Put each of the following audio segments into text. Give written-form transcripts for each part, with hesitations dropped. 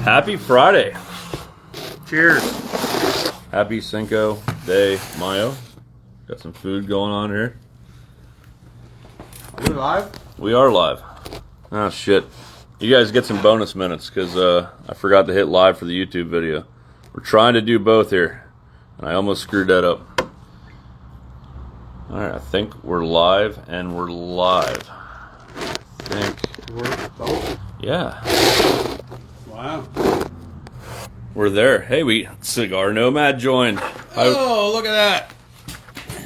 Happy Friday. Cheers. Happy Cinco de Mayo. Got some food going on here. Are we live? We are live. Oh, shit. You guys get some bonus minutes because I forgot to hit live for the YouTube video. We're trying to do both here, and I almost screwed that up. Alright, I think we're live, and we're live. I think. We're both? Yeah. Wow. We're there. Hey, Cigar Nomad joined. Oh, look at that.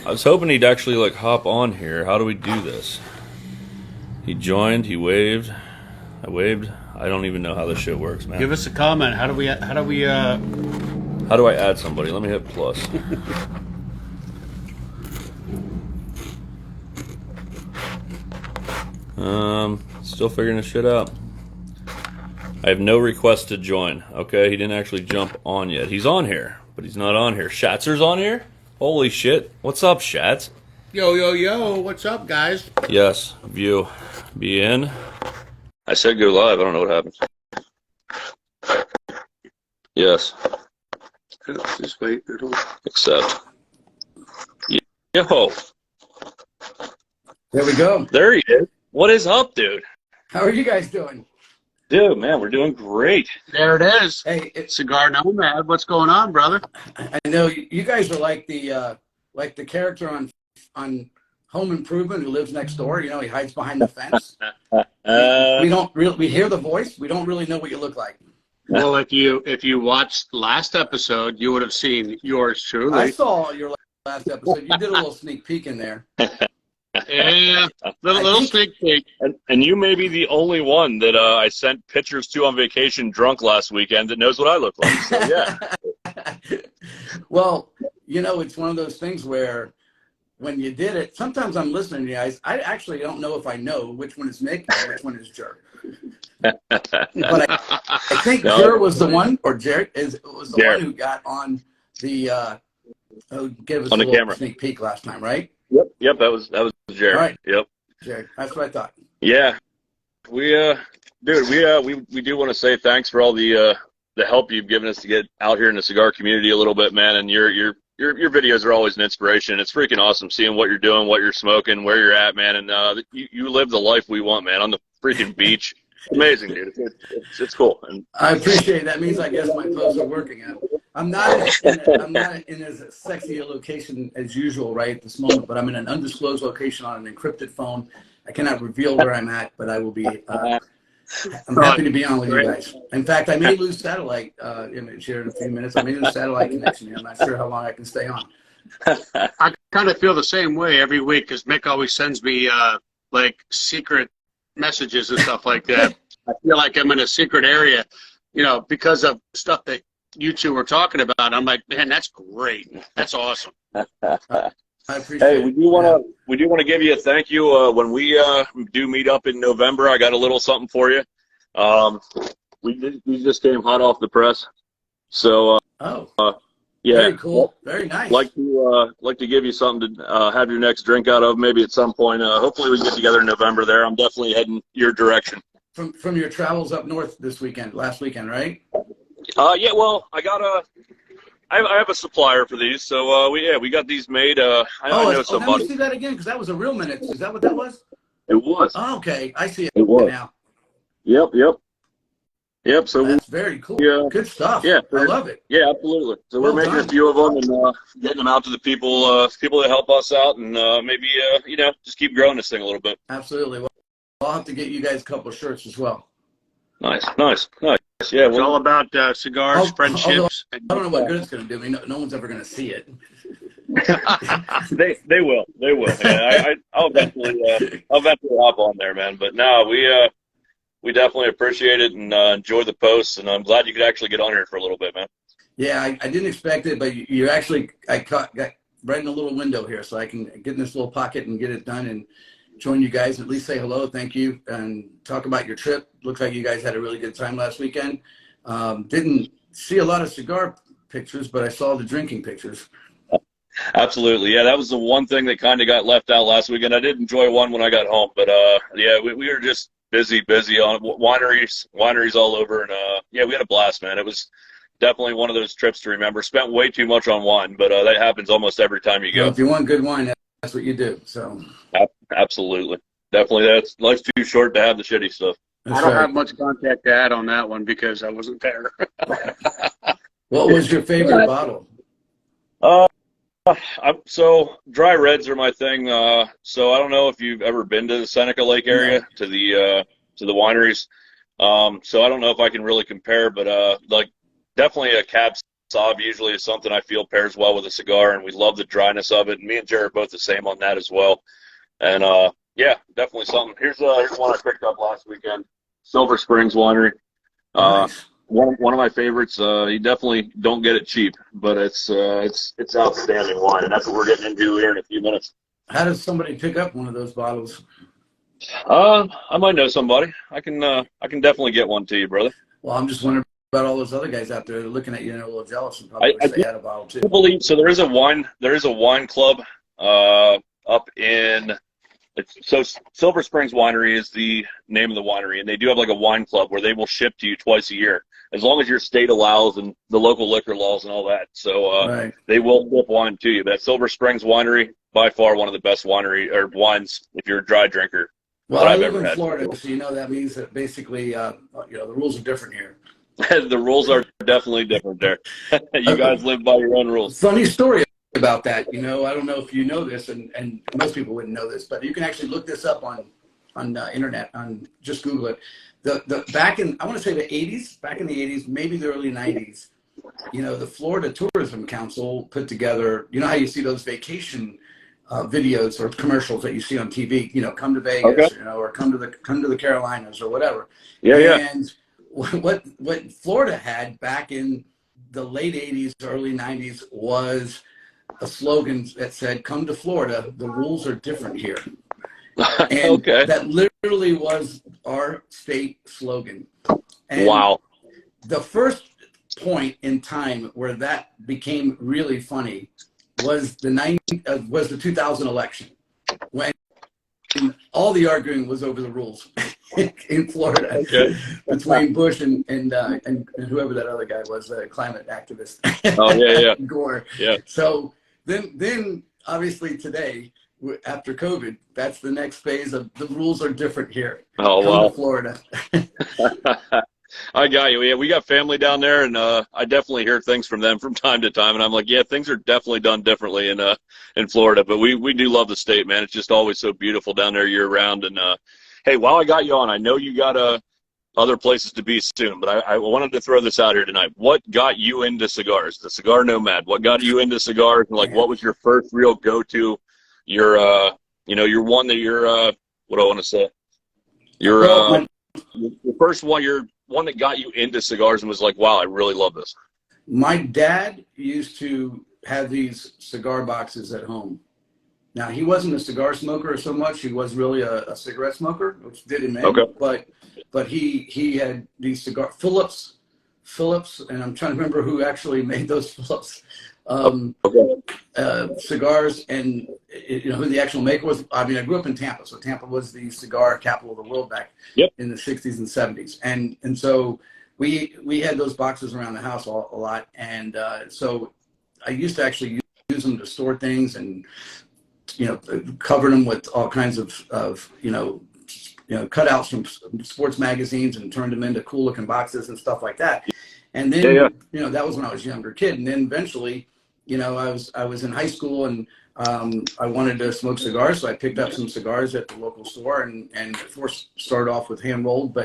I was hoping he'd actually like hop on here. How do we do this? He joined, he waved. I waved. I don't even know how this shit works, man. Give us a comment. How do we How do I add somebody? Let me hit plus. Still figuring this shit out. I have no request to join. Okay, he didn't actually jump on yet. He's on here, but he's not on here. Shatzer's on here? Holy shit. What's up, Shatz? Yo, what's up, guys? Yes, view. Be in. I said go live. I don't know what happened. Yes. Just wait. Accept. Yo. There we go. There he is. What is up, dude? How are you guys doing? Dude, man, we're doing great. There it is. Hey, Cigar Nomad. What's going on, brother? I know you guys are like the character on Home Improvement who lives next door. You know, he hides behind the fence. We hear the voice. We don't really know what you look like. Well, if you watched last episode, you would have seen yours truly. I saw your last episode. You did a little sneak peek in there. Yeah, little sneak peek. And you may be the only one that I sent pictures to on vacation drunk last weekend that knows what I look like. So, yeah. Well, you know, it's one of those things where when you did it, sometimes I'm listening to you guys. I actually don't know if I know which one is Mick and which one is Jer. But I think Jer was the one, or Jared was the one who got on the gave us on a the little camera. sneak peek last time, right? Yep, that was Jared. All right. Yep. Jared, that's what I thought. Yeah. We do want to say thanks for all the help you've given us to get out here in the cigar community a little bit, man, and your videos are always an inspiration. It's freaking awesome seeing what you're doing, what you're smoking, where you're at, man, and you live the life we want, man, on the freaking beach. Amazing, dude. It's cool. And I appreciate it. That means I guess my posts are working out. I'm not in as sexy a location as usual right at this moment, but I'm in an undisclosed location on an encrypted phone. I cannot reveal where I'm at, but I will be. I'm happy to be on with you guys. In fact, I may lose satellite image here in a few minutes. I may lose satellite connection here. I'm not sure how long I can stay on. I kind of feel the same way every week because Mick always sends me like secret messages and stuff like that. I feel like I'm in a secret area, you know, because of stuff that you two were talking about. I'm like, man, that's great. That's awesome. I appreciate it. We do want to give you a thank you when we do meet up in November. I got a little something for you. We just came hot off the press, so yeah, very cool, very nice. Like to give you something to have your next drink out of, maybe at some point. Hopefully we can get together in November. There, I'm definitely heading your direction. From your travels up north last weekend, right? Yeah. Well, I have a supplier for these, so we got these made. I know somebody. Let me see that again, because that was a real minute. Is that what that was? It was. Oh, okay, I see it now. Yep. So that's very cool. Good stuff. Yeah, I love it. Yeah, absolutely. So Well we're making done. a few of them and getting them out to the people that help us out, and maybe just keep growing this thing a little bit. Absolutely. Well, I'll have to get you guys a couple of shirts as well. Nice. Yeah, It's all about cigars, friendships. I don't know what good it's going to do me. No one's ever going to see it. they will. Yeah, I'll eventually hop on there, man. But no, we definitely appreciate it and enjoy the posts, and I'm glad you could actually get on here for a little bit, man. Yeah, I didn't expect it, but you actually got right in a little window here, so I can get in this little pocket and get it done and join you guys, at least say hello, thank you, and talk about your trip. Looks like you guys had a really good time last weekend. Didn't see a lot of cigar pictures, but I saw the drinking pictures. Absolutely, yeah, that was the one thing that kind of got left out last weekend. I did enjoy one when I got home, but yeah, we were just busy on wineries all over, and yeah, we had a blast, man. It was definitely one of those trips to remember. Spent way too much on wine, but that happens almost every time you Well, go. if you want good wine, that's what you do. So Absolutely. Definitely. That's life's too short to have the shitty stuff. I that's don't right. have much contact to add on that one because I wasn't there. What was your favorite bottle? Uh, so dry reds are my thing. So I don't know if you've ever been to the Seneca Lake No. area to the wineries. So I don't know if I can really compare, but like definitely a Cab Sauv usually is something I feel pairs well with a cigar, and we love the dryness of it. And me and Jared are both the same on that as well. And yeah, definitely something. Here's one I picked up last weekend, Silver Springs Winery. Nice. One of my favorites. You definitely don't get it cheap, but it's outstanding wine, and that's what we're getting into here in a few minutes. How does somebody pick up one of those bottles? I might know somebody. I can definitely get one to you, brother. Well, I'm just wondering about all those other guys out there looking at you and a little jealous and probably I, wish I they do had a bottle too. believe so. There is a wine club up in so Silver Springs Winery is the name of the winery, and they do have like a wine club where they will ship to you twice a year, as long as your state allows and the local liquor laws and all that. So Right. they will ship wine to you. But Silver Springs Winery, by far one of the best winery or wines if you're a dry drinker Well, that I I've live ever in had. Florida, so you know that means that basically, the rules are different here. The rules are definitely different there. You guys live by your own rules. Funny story about that. I don't know if you know this, and most people wouldn't know this, but you can actually look this up on internet. Just Google it. The back in, I want to say back in the 80s, maybe the early 90s. The Florida Tourism Council put together. You know how you see those vacation videos or commercials that you see on TV. Come to Okay. Vegas, or come to the Carolinas or whatever. Yeah, yeah. And what Florida had back in the late 80s, early 90s was a slogan that said, "Come to Florida, the rules are different here." And Okay. that literally was our state slogan. And Wow. the first point in time where that became really funny was the 2000 election, when all the arguing was over the rules in Florida, Okay. between Bush and whoever that other guy was, the climate activist, Oh yeah, yeah, Gore. yeah. So then obviously today, after COVID, that's the next phase of the rules are different here. Oh Come to wow. Florida. I got you. Yeah, we got family down there, and I definitely hear things from them from time to time, and I'm like, yeah, things are definitely done differently in Florida, but we do love the state, man. It's just always so beautiful down there year round. And hey, while I got you on, I know you got other places to be soon, but I wanted to throw this out here tonight. What got you into cigars? The cigar nomad. What got you into cigars? And like, what was your first real go-to? Your your one that you're what do I want to say? Your Well, your first one, your one that got you into cigars and was like, wow, I really love this. my dad used to have these cigar boxes at home. Now, he wasn't a cigar smoker so much. He was really a cigarette smoker, which did him in. Okay. But he had these Phillips, and I'm trying to remember who actually made those Phillips cigars, and who the actual maker was. I mean, I grew up in Tampa, so Tampa was the cigar capital of the world back in the 60s and 70s, and so we had those boxes around the house a lot, and so I used to actually use them to store things, and covered them with all kinds of cutouts from sports magazines and turned them into cool looking boxes and stuff like that. And then, that was when I was a younger kid. And then eventually, I was in high school, and I wanted to smoke cigars. So I picked up some cigars at the local store, and first started off with hand rolled,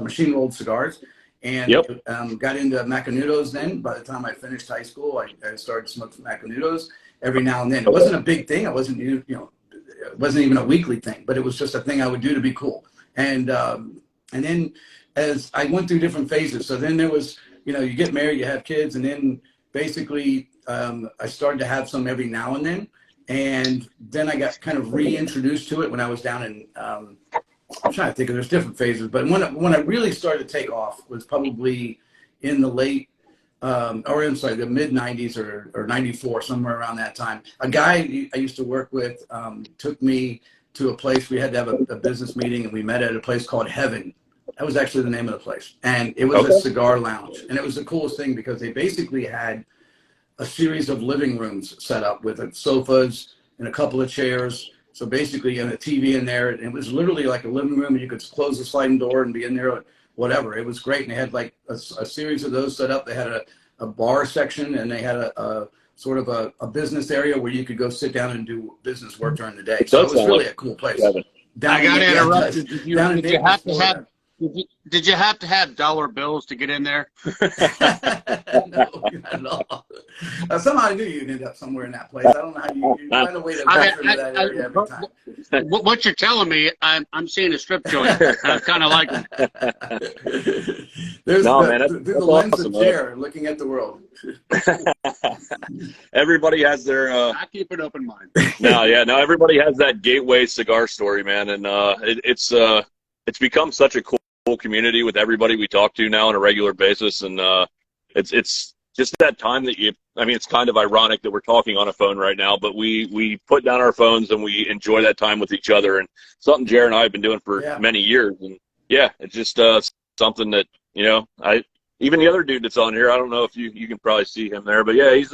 machine rolled cigars, and got into Macanudos. Then by the time I finished high school, I started smoking Macanudos every now and then. It wasn't a big thing. It wasn't, it wasn't even a weekly thing, but it was just a thing I would do to be cool. And then as I went through different phases, so then there was, you get married, you have kids, and then basically I started to have some every now and then. And then I got kind of reintroduced to it when I was down in, I'm trying to think of, there's different phases, but when I really started to take off was probably in the the mid 90s or 94, somewhere around that time. A guy I used to work with took me to a place. We had to have a business meeting, and we met at a place called Heaven That was actually the name of the place. And it was a cigar lounge. And it was the coolest thing because they basically had a series of living rooms set up with sofas and a couple of chairs. So basically, and a TV in there. And it was literally like a living room. And you could close the sliding door and be in there, whatever. It was great. And they had like a series of those set up. They had a bar section, and they had a sort of a business area where you could go sit down and do business work during the day. So it was really a cool place. I got to interrupt you. Did you have to have dollar bills to get in there? No, not at all. Somehow I knew you'd end up somewhere in that place. I don't know how you find a way to get into that area every time. What you're telling me, I'm seeing a strip joint. I kind of like it. There's the lens of chair looking at the world. Everybody has their. I keep an open mind. No, everybody has that gateway cigar story, man, and it's become such a cool community with everybody we talk to now on a regular basis, and it's just that time that it's kind of ironic that we're talking on a phone right now, but we put down our phones and we enjoy that time with each other, and something Jared and I have been doing for many years, and it's just something that even the other dude that's on here, I don't know if you can probably see him there, but he's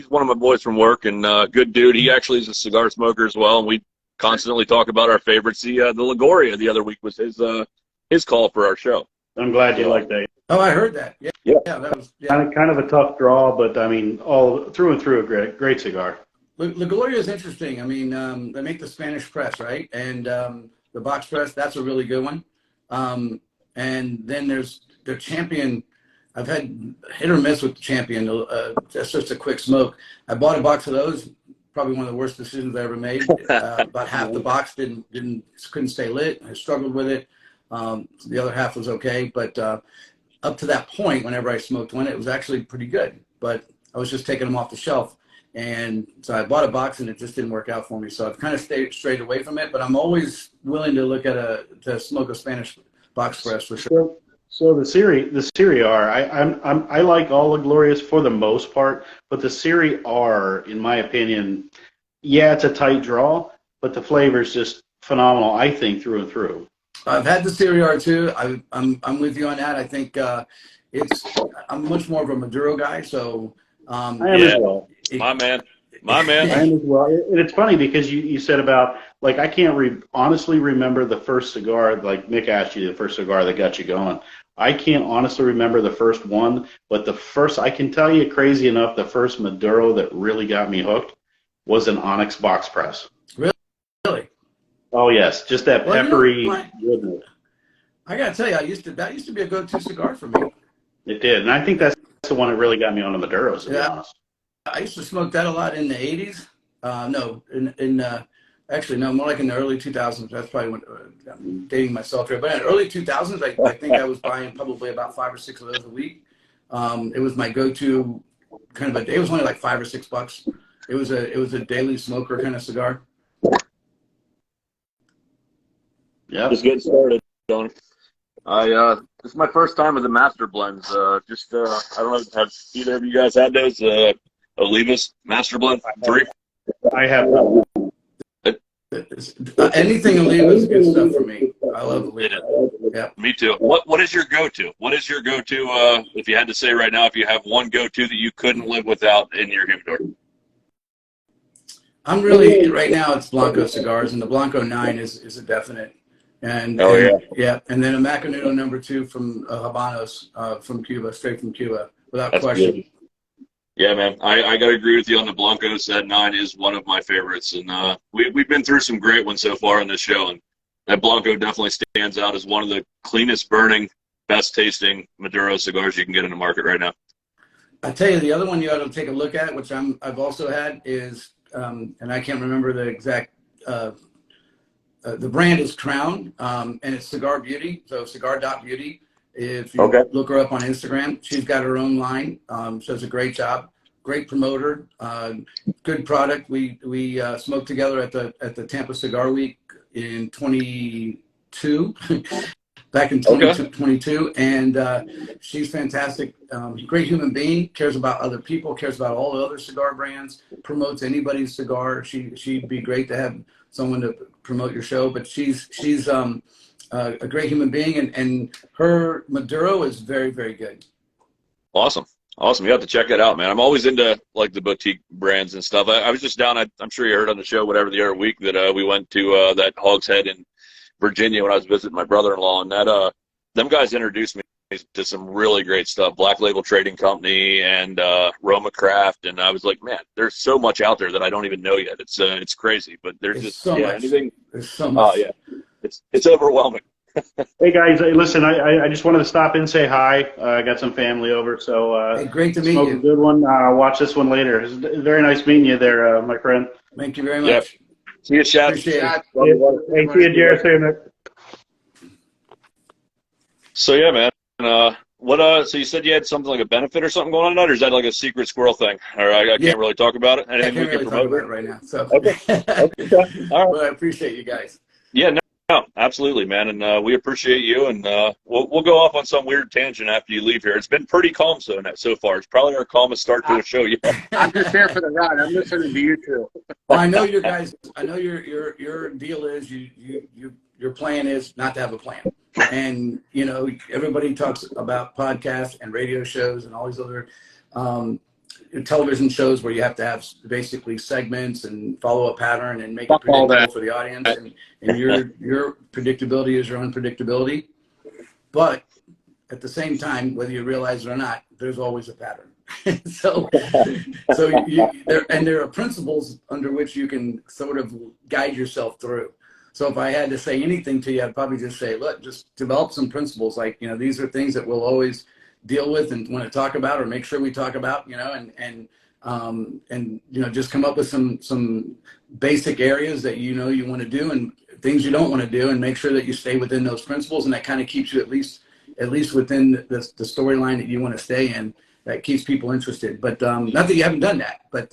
one of my boys from work, and good dude. He actually is a cigar smoker as well, and we constantly talk about our favorites. The Lagoria the other week was his call for our show. I'm glad you like that. Oh, I heard that. Yeah, that was kind of a tough draw, but I mean, all through and through a great cigar. La Gloria is interesting. I mean, they make the Spanish press, right? And the box press, that's a really good one. And then there's the Champion. I've had hit or miss with the Champion. That's just a quick smoke. I bought a box of those. Probably one of the worst decisions I ever made. About half the box couldn't stay lit. I struggled with it. The other half was okay, but up to that point, whenever I smoked one, it was actually pretty good. But I was just taking them off the shelf, and so I bought a box, and it just didn't work out for me. So I've kind of strayed away from it. But I'm always willing to look at to smoke a Spanish box press for sure. So the Serie R, I like all the Glorious for the most part, but the Serie R, in my opinion, it's a tight draw, but the flavor is just phenomenal, I think, through and through. I've had the Serie R too. I'm with you on that. I think I'm much more of a Maduro guy, so I am as well. My man. I am as well. And it's funny because you said about, like, I can't honestly remember the first cigar, like Mick asked you, the first cigar that got you going. I can't honestly remember the first one, but I can tell you, crazy enough, the first Maduro that really got me hooked was an Onyx box press. Really? Oh yes, just that peppery goodness. I gotta tell you, that used to be a go-to cigar for me. It did, and I think that's the one that really got me on the Maduros, to be honest. I used to smoke that a lot in the 80s. Actually, no, more like in the early 2000s. That's probably when I'm dating myself here. But in the early 2000s, I think I was buying probably about 5 or 6 of those a week. It was my go-to kind of it was only like $5 or $6. It was a daily smoker kind of cigar. Yeah, just getting started on. This is my first time with the Master Blends. I don't know, have either of you guys had those Oliva's Master Blend 3? I have not. Anything Oliva is good stuff for me. I love Oliva. Yeah, me too. What is your go-to? What is your go-to? If you had to say right now, if you have one go-to that you couldn't live without in your humidor? I'm really right now. It's Blanco cigars, and the Blanco 9 is a definite. And and then a Macanudo number 2 from Habanos from Cuba, straight from Cuba, without question. Good. Yeah, man, I got to agree with you on the Blancos. That 9 is one of my favorites, and we've been through some great ones so far on this show, and that Blanco definitely stands out as one of the cleanest burning, best tasting Maduro cigars you can get in the market right now. I tell you, the other one you ought to take a look at, which I've also had, is and I can't remember the exact. The brand is Crown, and it's Cigar Beauty, so cigar.beauty. If you look her up on Instagram, she's got her own line. She does a great job. Great promoter. Good product. We smoked together at the Tampa Cigar Week in 22, back in 2022, and she's fantastic. Great human being. Cares about other people. Cares about all the other cigar brands. Promotes anybody's cigar. She'd be great to have someone to promote your show. But she's a great human being, and her Maduro is very, very good. Awesome. Awesome. You have to check that out, man. I'm always into like the boutique brands and stuff. I was just down, I'm sure you heard on the show, whatever, the other week that we went to that Hog's Head in Virginia when I was visiting my brother-in-law, and that them guys introduced me to some really great stuff, Black Label Trading Company and Roma Craft, and I was like, man, there's so much out there that I don't even know yet. It's crazy, but there's just so much. anything. There's so much. Yeah, it's overwhelming. Hey guys, listen, I just wanted to stop in and say hi. I got some family over, so Hey, great to meet smoke you. a good one. Watch this one later. It's very nice meeting you there, my friend. Thank you very much. Yep. See you, Chad. Appreciate it. Hey, see you, Jared. See you, Nick. So yeah, man. So you said you had something like a benefit or something going on tonight, or is that like a secret squirrel thing? Or I can't really talk about it. I Anything can't we really can talk promote about it right now. So Okay. All right. But I appreciate you guys. Yeah, no, absolutely, man, and we appreciate you, and we'll go off on some weird tangent after you leave here. It's been pretty calm so far. It's probably our calmest start to a show yet. I'm just here for the ride. I'm listening to you two. Well, I know you guys. I know your deal is your plan is not to have a plan, and you know everybody talks about podcasts and radio shows and all these other television shows where you have to have basically segments and follow a pattern and make it predictable for the audience, and your predictability is your unpredictability, but at the same time, whether you realize it or not, there's always a pattern. so there are principles under which you can sort of guide yourself through. So if I had to say anything to you, I'd probably just say, look, just develop some principles. Like, you know, these are things that we'll always deal with and want to talk about or make sure we talk about, you know, and you know, just come up with some basic areas that, you know, you want to do and things you don't want to do, and make sure that you stay within those principles. And that kind of keeps you at least within the storyline that you want to stay in. That keeps people interested. But not that you haven't done that, but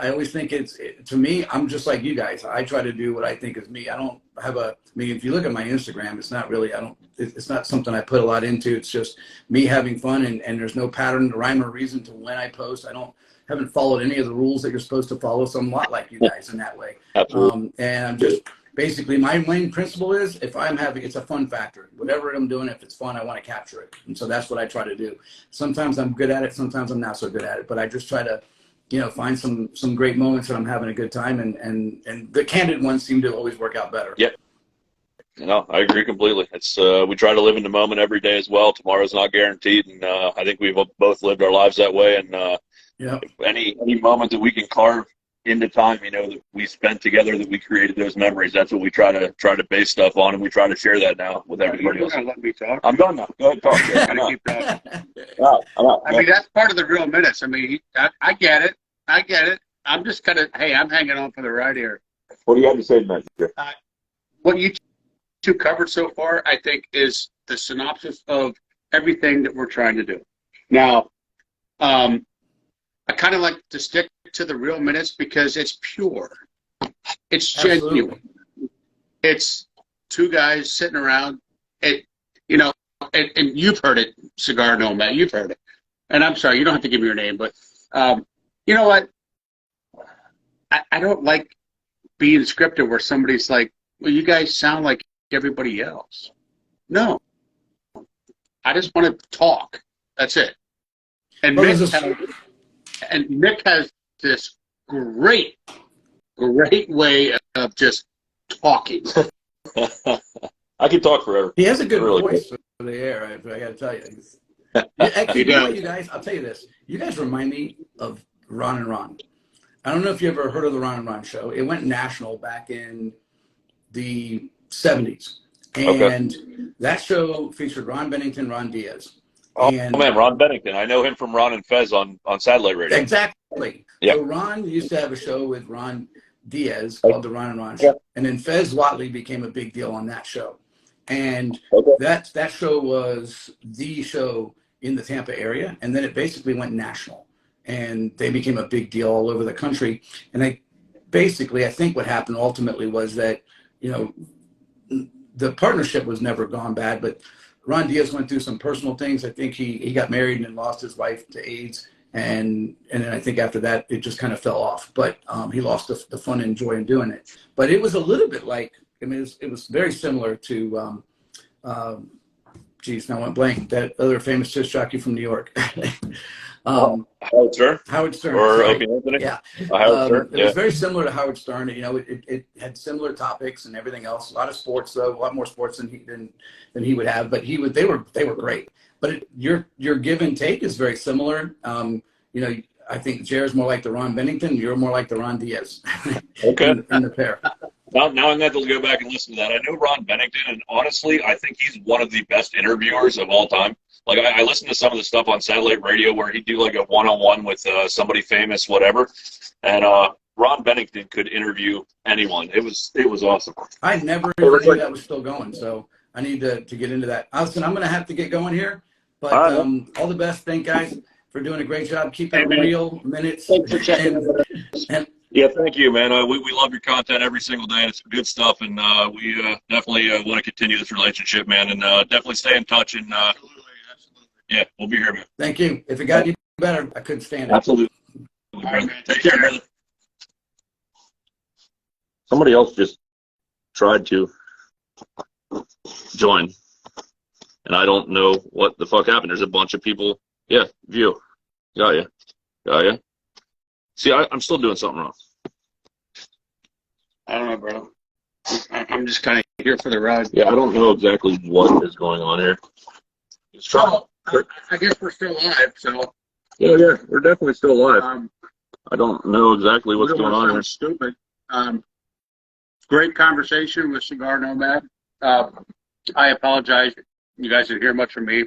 I always think to me, I'm just like you guys. I try to do what I think is me. I don't have I mean, if you look at my Instagram, it's not really, it's not something I put a lot into. It's just me having fun, and there's no pattern, rhyme, or reason to when I post. Haven't followed any of the rules that you're supposed to follow. So I'm a lot like you guys in that way. Absolutely. And I'm just, basically, my main principle is if I'm having, it's a fun factor. Whatever I'm doing, if it's fun, I want to capture it. And so that's what I try to do. Sometimes I'm good at it. Sometimes I'm not so good at it. But I just try to, you know, find some great moments that I'm having a good time. And the candid ones seem to always work out better. Yeah. No, I agree completely. It's we try to live in the moment every day as well. Tomorrow's not guaranteed, and I think we've both lived our lives that way. And any moment that we can carve into time, you know, that we spent together, that we created those memories, that's what we try to base stuff on, and we try to share that now with everybody else. Let me talk. I'm done now. Go ahead, talk. Keep talking. I mean, that's part of the real minutes. I mean, I get it. I'm just kind of, hey, I'm hanging on for the ride here. What do you have to say, Matt? What you two covered so far, I think, is the synopsis of everything that we're trying to do. Now, I kind of like to stick to the real minutes because it's pure. It's genuine. Absolutely. It's two guys sitting around. You know, and you've heard it, Cigar Nomad. You've heard it. And I'm sorry, you don't have to give me your name, but you know what? I don't like being scripted where somebody's like, well, you guys sound like everybody else. No. I just want to talk. That's it. And Mick has this great way of just talking. I can talk forever. He has a good voice for the air, I got to tell you. Actually, you know what, you guys, I'll tell you this. You guys remind me of Ron and Ron. I don't know if you ever heard of the Ron and Ron show. It went national back in the 70s. And that show featured Ron Bennington, Ron Diaz. Oh, man, Ron Bennington. I know him from Ron and Fez on satellite radio. Exactly. Yep. So Ron used to have a show with Ron Diaz called the Ron and Ron Show. Yep. And then Fez Watley became a big deal on that show. And that show was the show in the Tampa area. And then it basically went national. And they became a big deal all over the country. And I think what happened ultimately was that, you know, the partnership was never gone bad, but Ron Diaz went through some personal things. I think he got married and lost his wife to AIDS. And then I think after that, it just kind of fell off. But he lost the fun and joy in doing it. But it was a little bit like I mean, it was very similar to, geez, now I went blank, that other famous disc jockey from New York. Howard Stern? Howard Stern, Or sorry. Opie Anthony? Yeah. Howard Stern? It was very similar to Howard Stern. You know, it had similar topics and everything else. A lot of sports, though, a lot more sports than he would have. But they were great. But your give and take is very similar. You know, I think Jared's more like the Ron Bennington. You're more like the Ron Diaz. Okay. in the pair. Now I'm going to have to go back and listen to that. I know Ron Bennington, and honestly, I think he's one of the best interviewers of all time. Like, I listen to some of the stuff on satellite radio where he'd do, like, a one-on-one with somebody famous, whatever, and Ron Bennington could interview anyone. It was awesome. I never knew that was still going, so I need to get into that. Listen, I'm going to have to get going here, but all the best. Thank guys for doing a great job. Keep it real, minutes. Thanks for checking. Yeah, thank you, man. We love your content every single day, and it's good stuff, and we definitely want to continue this relationship, man, and definitely stay in touch, and yeah, we'll be here, man. Thank you. If it got any better, I couldn't stand it. Absolutely. All right, man. Take care, brother. Somebody else just tried to join, and I don't know what the fuck happened. There's a bunch of people. Yeah, view. Got ya. Got ya. See, I'm still doing something wrong. I don't know, bro. I'm just kind of here for the ride. Yeah, I don't know exactly what is going on here. It's trouble. I guess we're still live, so. Yeah, we're definitely still live. I don't know exactly what's going on here. Stupid. Great conversation with Cigar Nomad. I apologize. You guys didn't hear much from me.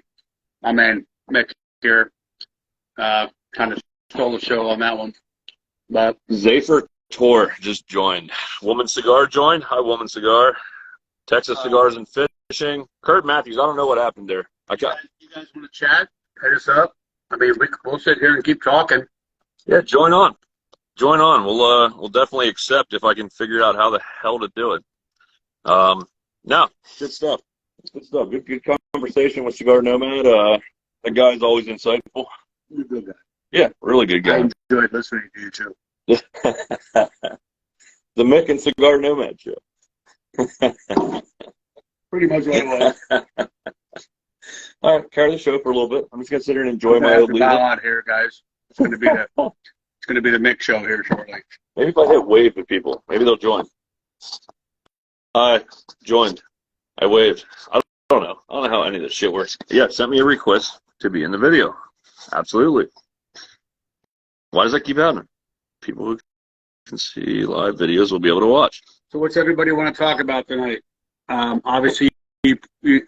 My man Mick here kind of stole the show on that one. But Zephyr Tor just joined. Woman Cigar joined. Hi, Woman Cigar. Texas Cigars and Fishing. Kurt Matthews. I don't know what happened there. You guys want to chat? Hit us up. I mean, we'll sit here and keep talking. Yeah, join on. Join on. We'll definitely accept if I can figure out how the hell to do it. No, good stuff. Good stuff. Good conversation with Cigar Nomad. That guy's always insightful. You're a good guy. Yeah, really good guy. I enjoyed listening to you too. The Mick and Cigar Nomad show. Pretty much what it was. All right, carry the show for a little bit. I'm just gonna sit here and enjoy my old bow out here, guys. It's gonna be the Mick show here shortly. Maybe if I hit wave at people, maybe they'll join. I joined. I waved. I don't know. I don't know how any of this shit works. Yeah, sent me a request to be in the video. Absolutely. Why does that keep happening? People who can see live videos will be able to watch. So what's everybody want to talk about tonight? Obviously,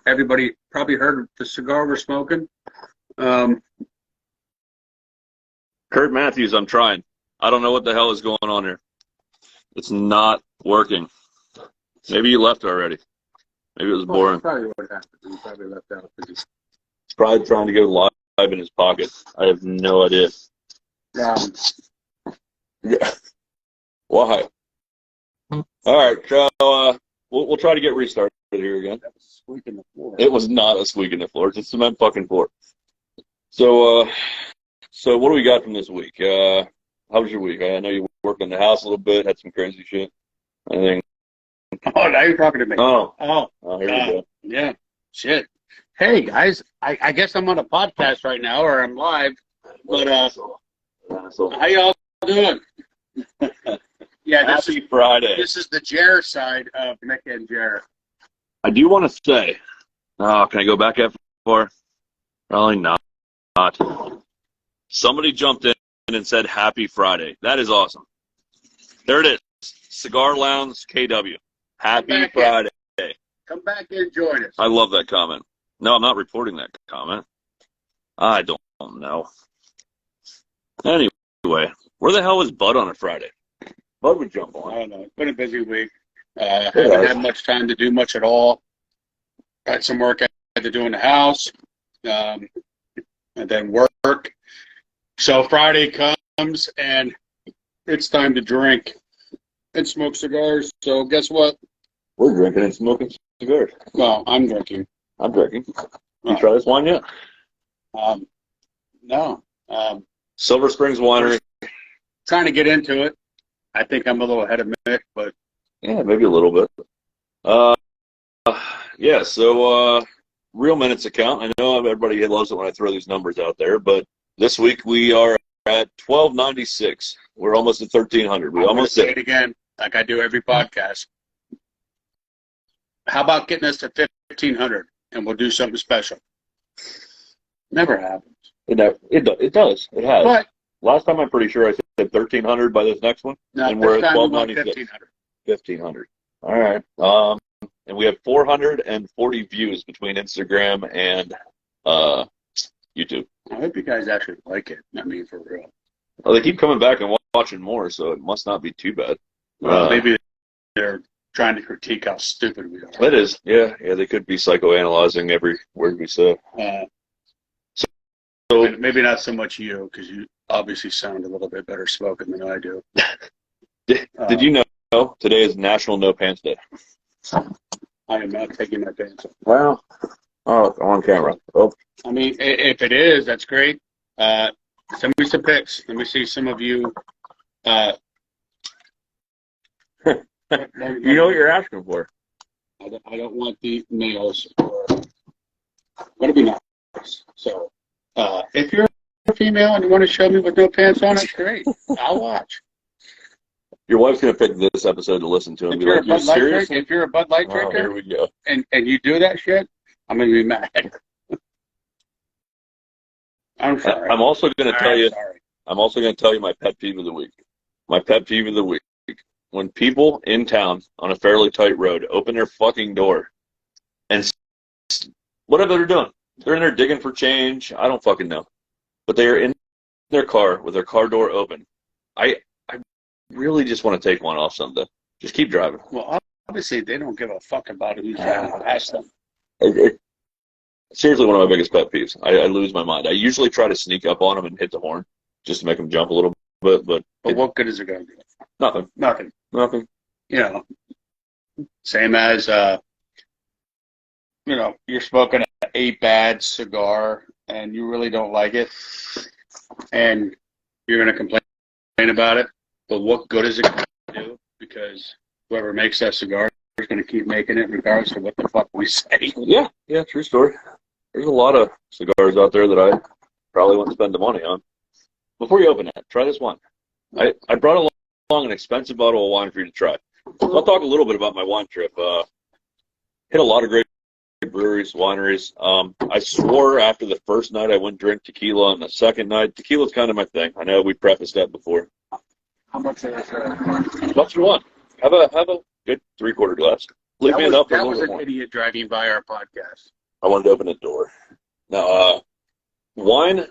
everybody probably heard the cigar we're smoking. Kurt Matthews, I'm trying. I don't know what the hell is going on here. It's not working. Maybe you left already. Maybe it was boring. Probably what happened. He probably left out. He's probably trying to go live in his pocket. I have no idea. Yeah. Why? All right, so we'll try to get restarted here again. That was a squeak in the floor. It was not a squeak in the floor. It's a cement fucking floor. So what do we got from this week? How was your week? I know you worked on the house a little bit, had some crazy shit. Anything? Oh, now you're talking to me. Oh, here we go. Yeah, shit. Hey, guys, I guess I'm on a podcast right now, or I'm live, but how y'all doing? Yeah, Happy Friday. This is the Jer side of Mick and Jer. I do want to say, can I go back that far? Probably not. Somebody jumped in and said Happy Friday. That is awesome. There it is. Cigar Lounge KW. Happy Friday. Come back and join us. I love that comment. No, I'm not reporting that comment. I don't know. Anyway, where the hell was Bud on a Friday? Bud would jump on. I don't know. It's been a busy week. Haven't had much time to do much at all. Got some work I had to do in the house, and then work. So Friday comes, and it's time to drink and smoke cigars. So guess what? We're drinking and smoking cigars. Well, I'm drinking. I'm drinking. You try this wine yet? No. Silver Springs Winery. Trying to get into it. I think I'm a little ahead of Mick, but yeah, maybe a little bit. Uh, yeah, so Real Minutes account. I know everybody loves it when I throw these numbers out there, but this week we are at 1296. We're almost at 1300. We almost say did it again, like I do every podcast. How about getting us to 1500 and we'll do something special? Never happens. It does. It has. But Last time I'm pretty sure I said 1300 by this next one, no, and we're this at time we want 1296. 1500. 1500. All right. And we have 440 views between Instagram and YouTube. I hope you guys actually like it. I mean, for real. Well, they keep coming back and watching more, so it must not be too bad. Well, maybe they're trying to critique how stupid we are. It is. Yeah. They could be psychoanalyzing every word we say. So maybe not so much you, because you obviously sound a little bit better spoken than I do. Did you know today is National No Pants Day? I am not taking my pants off. Well, oh, on camera. Oh. I mean, if it is, that's great. Send me some pics. Let me see some of you. You know what you're asking for. I don't want the males. Want to be nice. So, if you're a female and you want to show me with no pants on, that's great. I'll watch. Your wife's gonna pick this episode to listen to and If be you're, like, "You serious?" if you're a Bud Light Oh, drinker, here we go. and you do that shit, I'm gonna be mad. I'm sorry. I'm also gonna tell you. Sorry. I'm also gonna tell you my pet peeve of the week. My pet peeve of the week: when people in town on a fairly tight road open their fucking door, and whatever they're doing, they're in there digging for change. I don't fucking know, but they are in their car with their car door open. I really just want to take one off someday. Just keep driving. Well, obviously they don't give a fuck about who's driving past them. Seriously, one of my biggest pet peeves. I lose my mind. I usually try to sneak up on them and hit the horn just to make them jump a little bit, but what good is it going to do? nothing. Nothing. You know, same as, you're smoking a bad cigar and you really don't like it and you're going to complain about it. But what good is it going to do? Because whoever makes that cigar is going to keep making it regardless of what the fuck we say. Yeah, true story. There's a lot of cigars out there that I probably wouldn't spend the money on. Before you open it, try this one. I brought along an expensive bottle of wine for you to try. So I'll talk a little bit about my wine trip. Hit a lot of great breweries, wineries. I swore after the first night I wouldn't drink tequila, and the second night, tequila's kind of my thing. I know we prefaced that before. How much is it? As much as you want. Have a good 3/4 glass. Leave me enough for a That little was bit an more. idiot driving by our podcast. I wanted to open the door. Now, wine,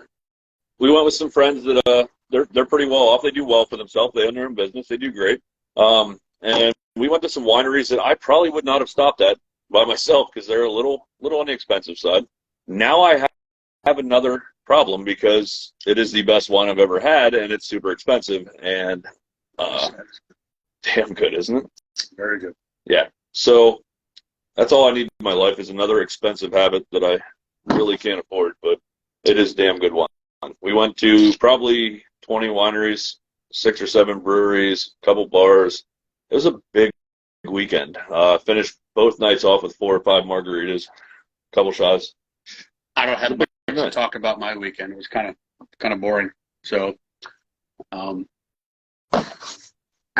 we went with some friends that they're pretty well off. They do well for themselves. They own their own business. They do great. And we went to some wineries that I probably would not have stopped at by myself because they're a little on the expensive side. Now I have another problem because it is the best wine I've ever had, and it's super expensive and damn good, isn't it? Very good. Yeah. So that's all I need in my life is another expensive habit that I really can't afford, but it is damn good wine. We went to probably 20 wineries, 6 or 7 breweries, a couple bars. It was a big weekend. Finished both nights off with 4 or 5 margaritas, a couple shots. I don't have much to talk about my weekend. It was kind of boring. So, I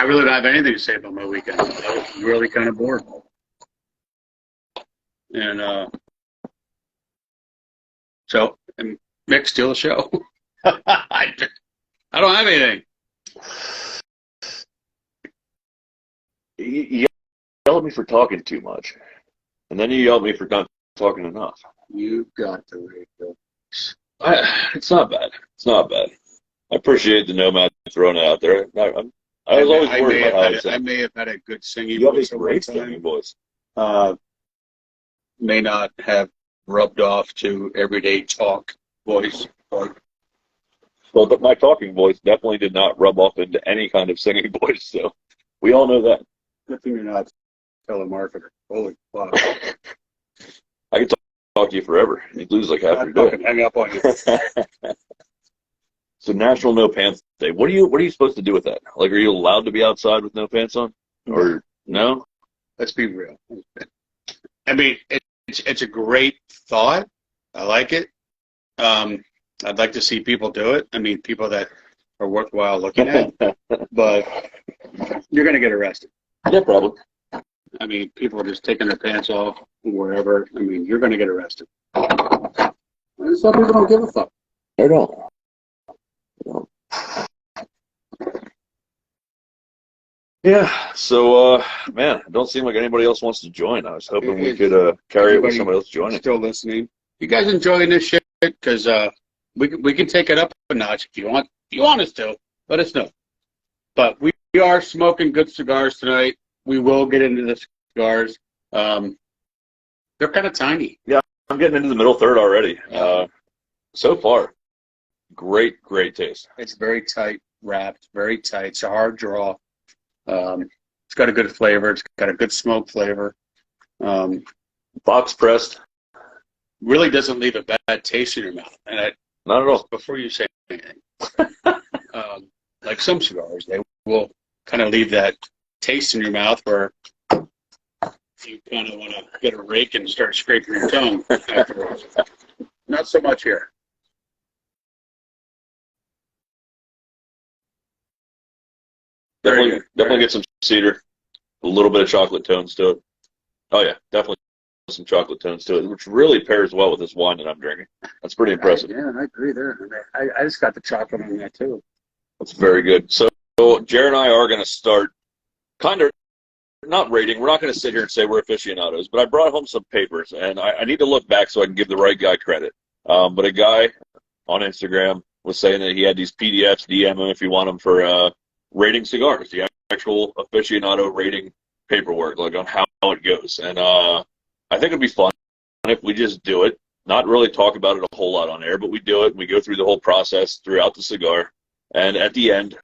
really don't have anything to say about my weekend. I was really kind of bored. And and Mick, steal the show. I don't have anything. You yell at me for talking too much, and then you yell at me for not talking enough. You got the radio. It's not bad. It's not bad. I appreciate the nomad throwing it out there. I was always worried about how I I may have had a good singing You have voice a at great one time. singing voice. May not have rubbed off to everyday talk voice. Well, but my talking voice definitely did not rub off into any kind of singing voice, so we all know that. Good thing you're not a telemarketer. Holy fuck. I could talk to you forever. You'd lose like half I'm your fucking day. hang up on you. So National No Pants Day. What are you supposed to do with that? Like, are you allowed to be outside with no pants on? Or no? Let's be real. I mean, it's a great thought. I like it. I'd like to see people do it. I mean, people that are worthwhile looking at. But you're going to get arrested. Yeah, probably. I mean, people are just taking their pants off wherever. I mean, you're going to get arrested. And some people don't give a fuck. I don't. Yeah, so, man, it don't seem like anybody else wants to join. I was hoping we could carry it with somebody else joining. Still listening. You guys enjoying this shit? Because we can take it up a notch if you want. If you want us to, let us know. But we are smoking good cigars tonight. We will get into the cigars. They're kind of tiny. Yeah, I'm getting into the middle third already. So far, great taste. It's very tight wrapped, very tight. It's a hard draw. It's got a good flavor. It's got a good smoke flavor. Box pressed. Really doesn't leave a bad taste in your mouth. And Not at all. before you say anything, like some cigars, they will kind of leave that taste in your mouth where you kind of want to get a rake and start scraping your tongue afterwards. Not so much here. Definitely get some cedar, a little bit of chocolate tones to it. Oh yeah, definitely some chocolate tones to it, which really pairs well with this wine that I'm drinking. That's pretty impressive. Yeah, I agree there. I just got the chocolate on that too. That's very good. So Jared and I are going to start kind of not rating. We're not going to sit here and say we're aficionados, but I brought home some papers, and I need to look back so I can give the right guy credit. But a guy on Instagram was saying that he had these PDFs. DM him if you want them for rating cigars, the actual aficionado rating paperwork, like on how it goes. And I think it'd be fun if we just do it, not really talk about it a whole lot on air, but we do it and we go through the whole process throughout the cigar. And at the end,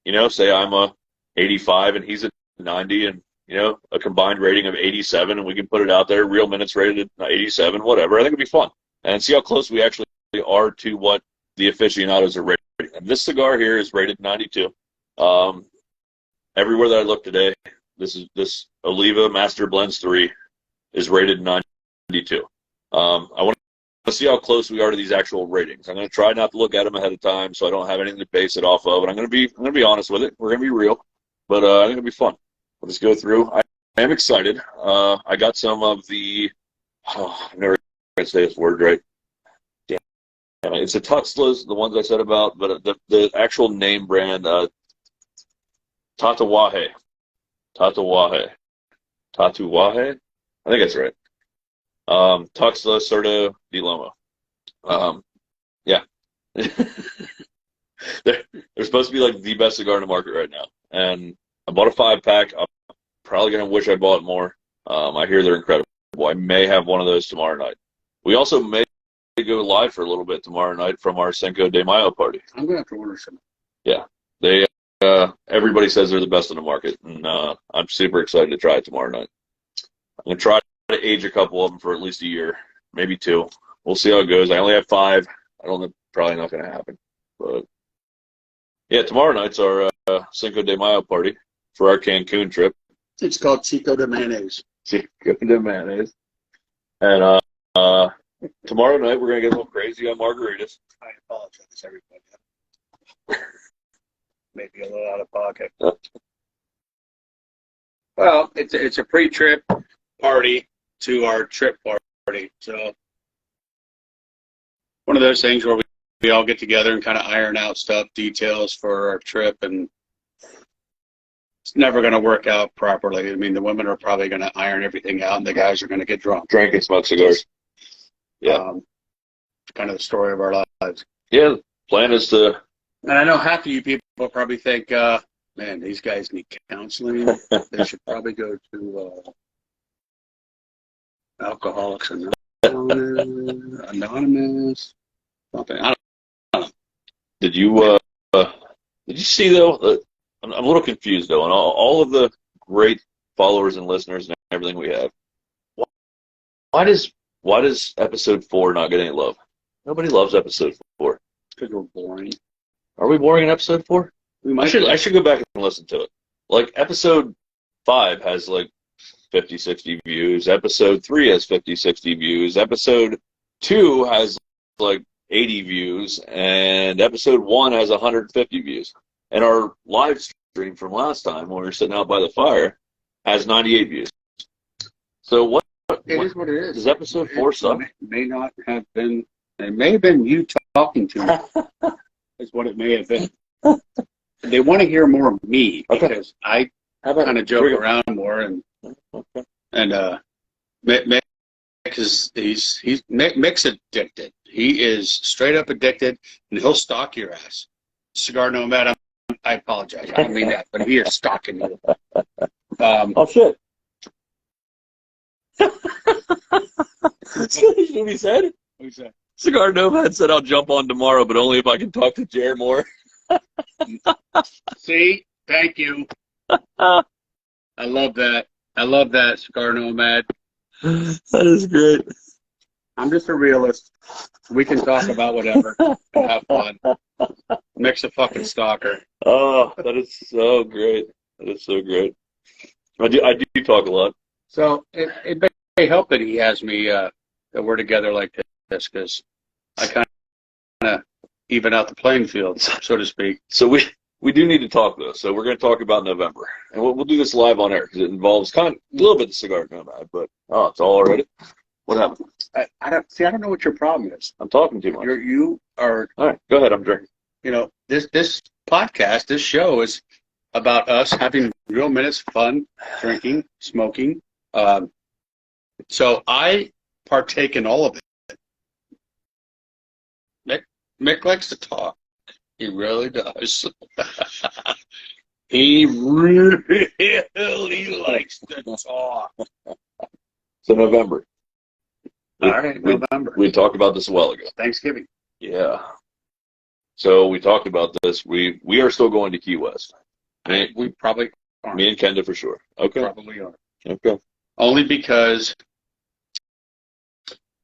you know, say I'm a 85 and he's a 90 and, you know, a combined rating of 87 and we can put it out there, real minutes rated at 87, whatever. I think it'd be fun. And see how close we actually are to what the aficionados are rating. And this cigar here is rated 92. Everywhere that I look today, this Oliva Master Blends 3 is rated 92. I want to see how close we are to these actual ratings. I'm going to try not to look at them ahead of time, so I don't have anything to base it off of. And I'm going to be honest with it. We're going to be real, but I think it'll be fun. We'll just go through. I am excited. I got some of the. I've never going to say this word right. Damn, it's the Tuxlas, the ones I said about, but the actual name brand. Tatuaje. I think that's right. Tuxla Cerdo di Lomo. Yeah. they're supposed to be like the best cigar in the market right now. And I bought a 5-pack. I'm probably going to wish I bought more. I hear they're incredible. I may have one of those tomorrow night. We also may go live for a little bit tomorrow night from our Cinco de Mayo party. I'm going to have to order some. Yeah. Everybody says they're the best in the market, and I'm super excited to try it tomorrow night. I'm going to try to age a couple of them for at least a year, maybe 2. We'll see how it goes. I only have 5. I don't know, probably not going to happen. But, yeah, tomorrow night's our Cinco de Mayo party for our Cancun trip. It's called Chico de Mayonnaise. Chico de Mayonnaise. And tomorrow night we're going to get a little crazy on margaritas. I apologize, everybody. Maybe a little out of pocket. Well, it's a pre-trip party to our trip party. So one of those things where we all get together and kind of iron out stuff, details for our trip, and it's never going to work out properly. I mean, the women are probably going to iron everything out, and the guys are going to get drunk. Drink and smoke cigars. Yeah. Kind of the story of our lives. Yeah, the plan is to... And I know half of you people probably think, man, these guys need counseling. They should probably go to Alcoholics Anonymous, something. I don't know. Did you see, though, I'm a little confused, though, and all of the great followers and listeners and everything we have, why does episode 4 not get any love? Nobody loves episode 4. Because we're boring. Are we boring in episode 4? I should go back and listen to it. Like, episode 5 has, like, 50, 60 views. Episode 3 has 50, 60 views. Episode 2 has like 80 views, and episode 1 has 150 views. And our live stream from last time when we were sitting out by the fire has 98 views. So what? It is what it is. Does episode 4 suck? May not have been. It may have been you talking to me. Is what it may have been. They want to hear more of me because I kind of joke around more, and Mick is Mick's addicted. He is straight up addicted, and he'll stalk your ass. Cigar Nomad, I apologize. I don't mean that, but he is stalking you. Oh shit! See what he said? Who's that? Cigar Nomad said I'll jump on tomorrow, but only if I can talk to Jared more. See? Thank you. I love that. I love that, Cigar Nomad. That is great. I'm just a realist. We can talk about whatever and have fun. Mick's a fucking stalker. Oh, that is so great. That is so great. I do talk a lot. So it may help that he has me, that we're together like this, because I kind of even out the playing field, so to speak. So we do need to talk, though. So we're going to talk about November. And we'll do this live on air because it involves kind of a little bit of Cigar Nomad, but it's all already. What happened? I don't know what your problem is. I'm talking too much. You are. All right, go ahead. I'm drinking. You know, this podcast, this show is about us having real minutes, fun, drinking, smoking. So I partake in all of it. Mick likes to talk. He really does. He really likes to talk. So November. All right, November. We talked about this a while ago. Thanksgiving. Yeah. So we talked about this. We are still going to Key West. We probably are. Me and Kenda for sure. Okay. Probably are. Okay. Only because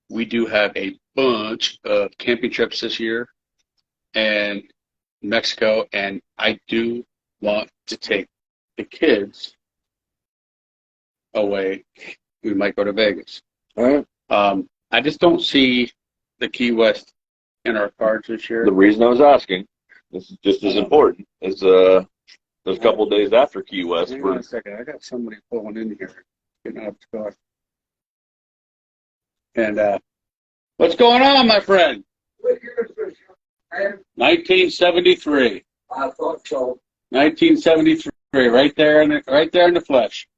we do have a bunch of camping trips this year and Mexico, and I do want to take the kids away. We might go to Vegas. All right. I just don't see the Key West in our cards this year. The reason I was asking, this is just as important, is those couple days after Key West. Hang on a second. I got somebody pulling in here, getting out of the car. And what's going on, my friend? 1973. I thought so. 1973, right there in the flesh.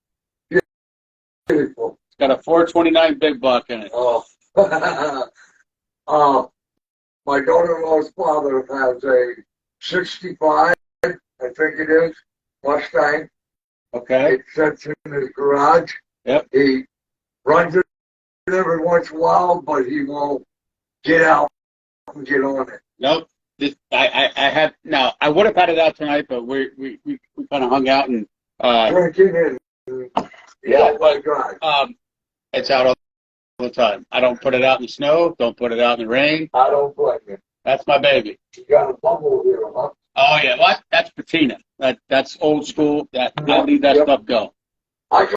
Beautiful. It's got a 429 big block in it. Oh. My daughter-in-law's father has a 65, I think it is, Mustang. Okay. It sits in his garage. Yep. He runs it every once in a while, but he won't get out and get on it. Nope. I had now. I would have had it out tonight, but we kind of hung out and Drinking and yeah, but God. it's out all the time. I don't put it out in the snow. Don't put it out in the rain. I don't blame you. That's my baby. You got a bubble here, huh? Oh yeah, what? That's patina. That's old school. I leave that stuff go. I came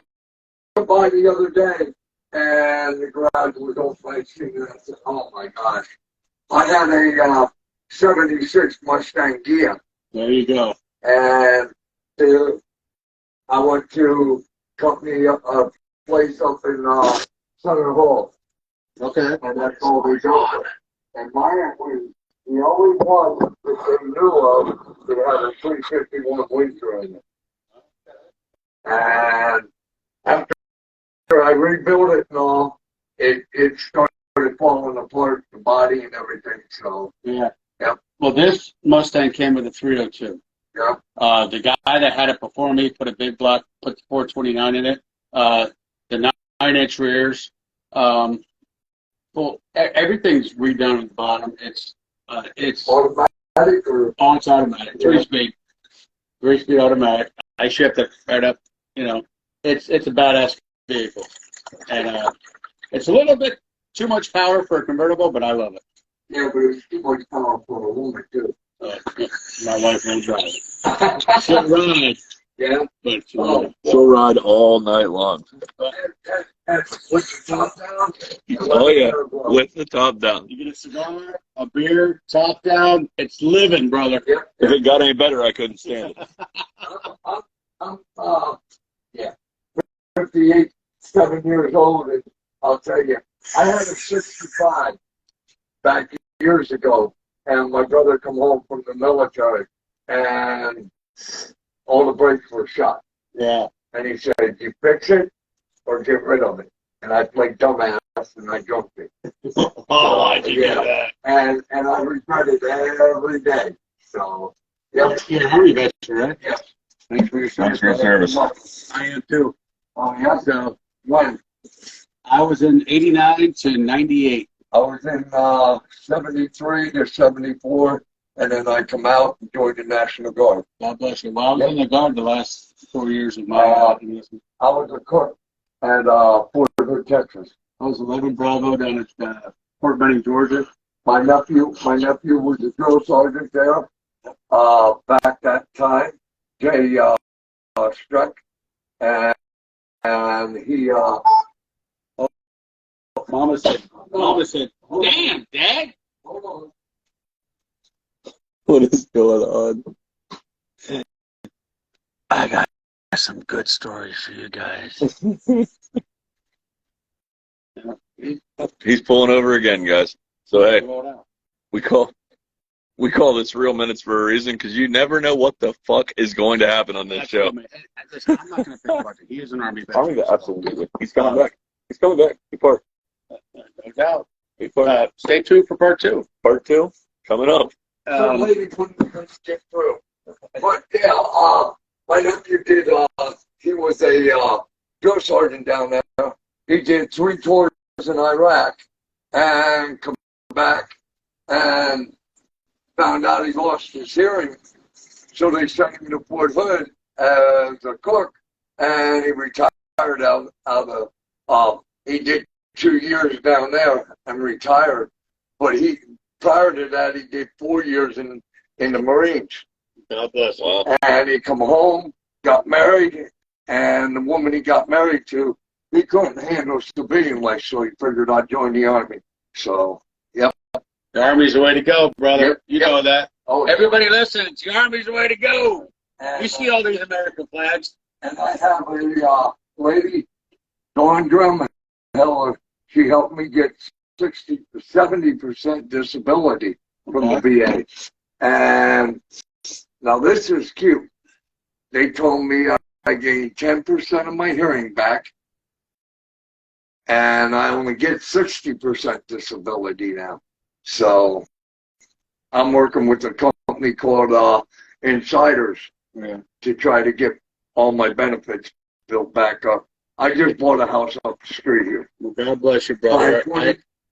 by the other day, and the garage was all facing, and I said, oh my gosh. I had a 76 Mustang Gia, There you go. and I went to a place up in Southern Hall, Okay. and that's all they got. And mine was the only one that they knew of that had a 351 Windsor in it. And after I rebuilt it and all, it started falling apart, the body and everything. So Yeah. Yep. Well, this Mustang came with a 302. yeah, The guy that had it before me put a big block, put the 429 in it. The 9-inch rears. Well, everything's redone at the bottom. It's automatic or it's automatic, Yeah. 3-speed automatic. I shipped it right up. You know, it's a badass vehicle, and it's a little bit too much power for a convertible, but I love it. yeah, but it's too much power for a woman too. My wife won't drive it. She'll ride. Yeah. But She'll ride all night long. And with the top down. Oh yeah, with the top down. you get a cigar, a beer, top down, it's living, brother. Yep. If it got any better, I couldn't stand it. Yeah, 58, 7 years old, and I'll tell you, I had a 65 back years ago, and my brother come home from the military, and all the brakes were shot. Yeah. And he said, "You fix it or get rid of it." And I played dumbass, and I jumped it. Oh, I did Yeah. that. And I regret it every day. So, yeah. You're a Army veteran, right? Yeah. Thanks for your Thanks for your service. I am too. Oh, yeah. So When? I was in 89 to 98. I was in 73 to 74, and then I come out and joined the National Guard. God bless you. Well, I was in the Guard the last 4 years of my enlistment. I was a cook at Fort Hood, Texas. I was 11 Bravo down at Fort Benning, Georgia. My nephew was a drill sergeant there back that time. Jay Streck, and he. Mama said, "Damn, Dad." Hold on. What is going on? I got some good stories for you guys. He's pulling over again, guys. So hey, we call this Real Minutes for a reason, because you never know what the fuck is going to happen on this show. Listen, I'm not going to think about it. He is an Army veteran. Absolutely. He's coming back. He's coming back. Be part. No doubt. Stay tuned for part 2. Part 2 coming up. Some lady couldn't get through. But yeah, my nephew did. He was a drill sergeant down there. He did 3 tours in Iraq, and come back and found out he lost his hearing. So they sent him to Fort Hood as a cook, and he retired out of. He did 2 years down there and retired, but prior to that he did 4 years in the Marines. God bless. Wow. And he come home, got married, and the woman he got married to, he couldn't handle civilian life, so he figured I'd join the Army. So, yep. The Army's the way to go, brother. Yep. You know that. Oh, Everybody listens. The Army's the way to go. and, You see all these American flags. and I have a lady, Dawn Drumheller. She helped me get 70% disability from the VA. And now this is cute. They told me I gained 10% of my hearing back, and I only get 60% disability now. So I'm working with a company called Insiders to try to get all my benefits built back up. I just bought a house up the street here. Well, God bless you, brother.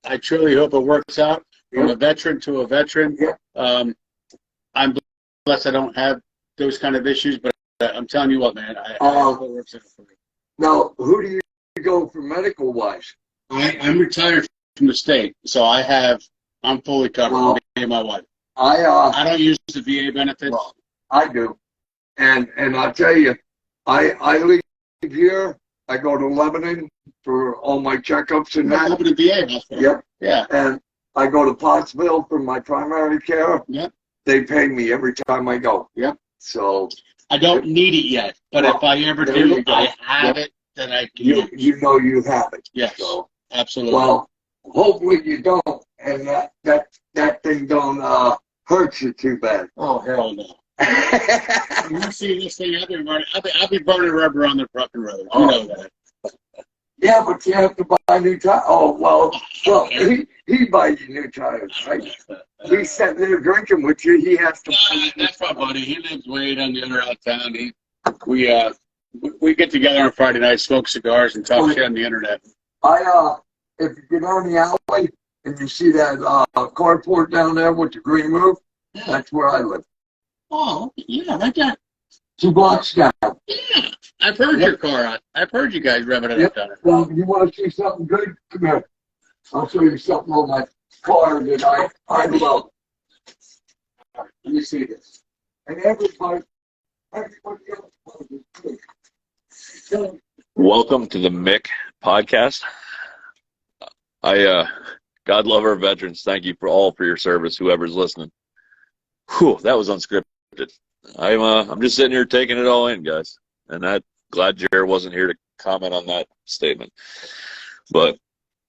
I truly hope it works out from a veteran to a veteran. Yeah. I'm blessed I don't have those kind of issues, but I'm telling you what, man, I hope it works out for me. Now, who do you go for medical wise? I'm retired from the state, so I'm fully covered. Well, Me and my wife. I don't use the VA benefits. Well, I do, and I'll tell you, I leave here. I go to Lebanon for all my checkups and I'm that. in the VA hospital. Yep. Yeah. And I go to Pottsville for my primary care. Yep. They pay me every time I go. Yep. So I don't need it yet, but Well, if I ever there do, you go. I have it, then I can use. you know you have it. Yes. So, Absolutely. well, hopefully you don't, and that thing don't hurt you too bad. Oh, hell no. You see this thing, I'll be burning rubber on the fucking road. You know that. Yeah, but you have to buy new tires. Oh, well, he buys you new tires, right? He's sitting there drinking with you. He has to buy you. That's my buddy. He lives way down the other out of town. We get together on Friday night, smoke cigars, and talk shit on the internet. If you get down the alley and you see that carport down there with the green roof, that's where I live. Oh, yeah, right there. 2 blocks down. Yeah, I've heard your car. I've heard you guys revving it up down there. Well, you want to see something good? Come here. I'll show you something on my car that I love. Let me see this. And everybody, Welcome to the Mick podcast. God love our veterans. Thank you for your service, whoever's listening. Whew, that was unscripted. I'm just sitting here taking it all in, guys. And glad Jared wasn't here to comment on that statement. But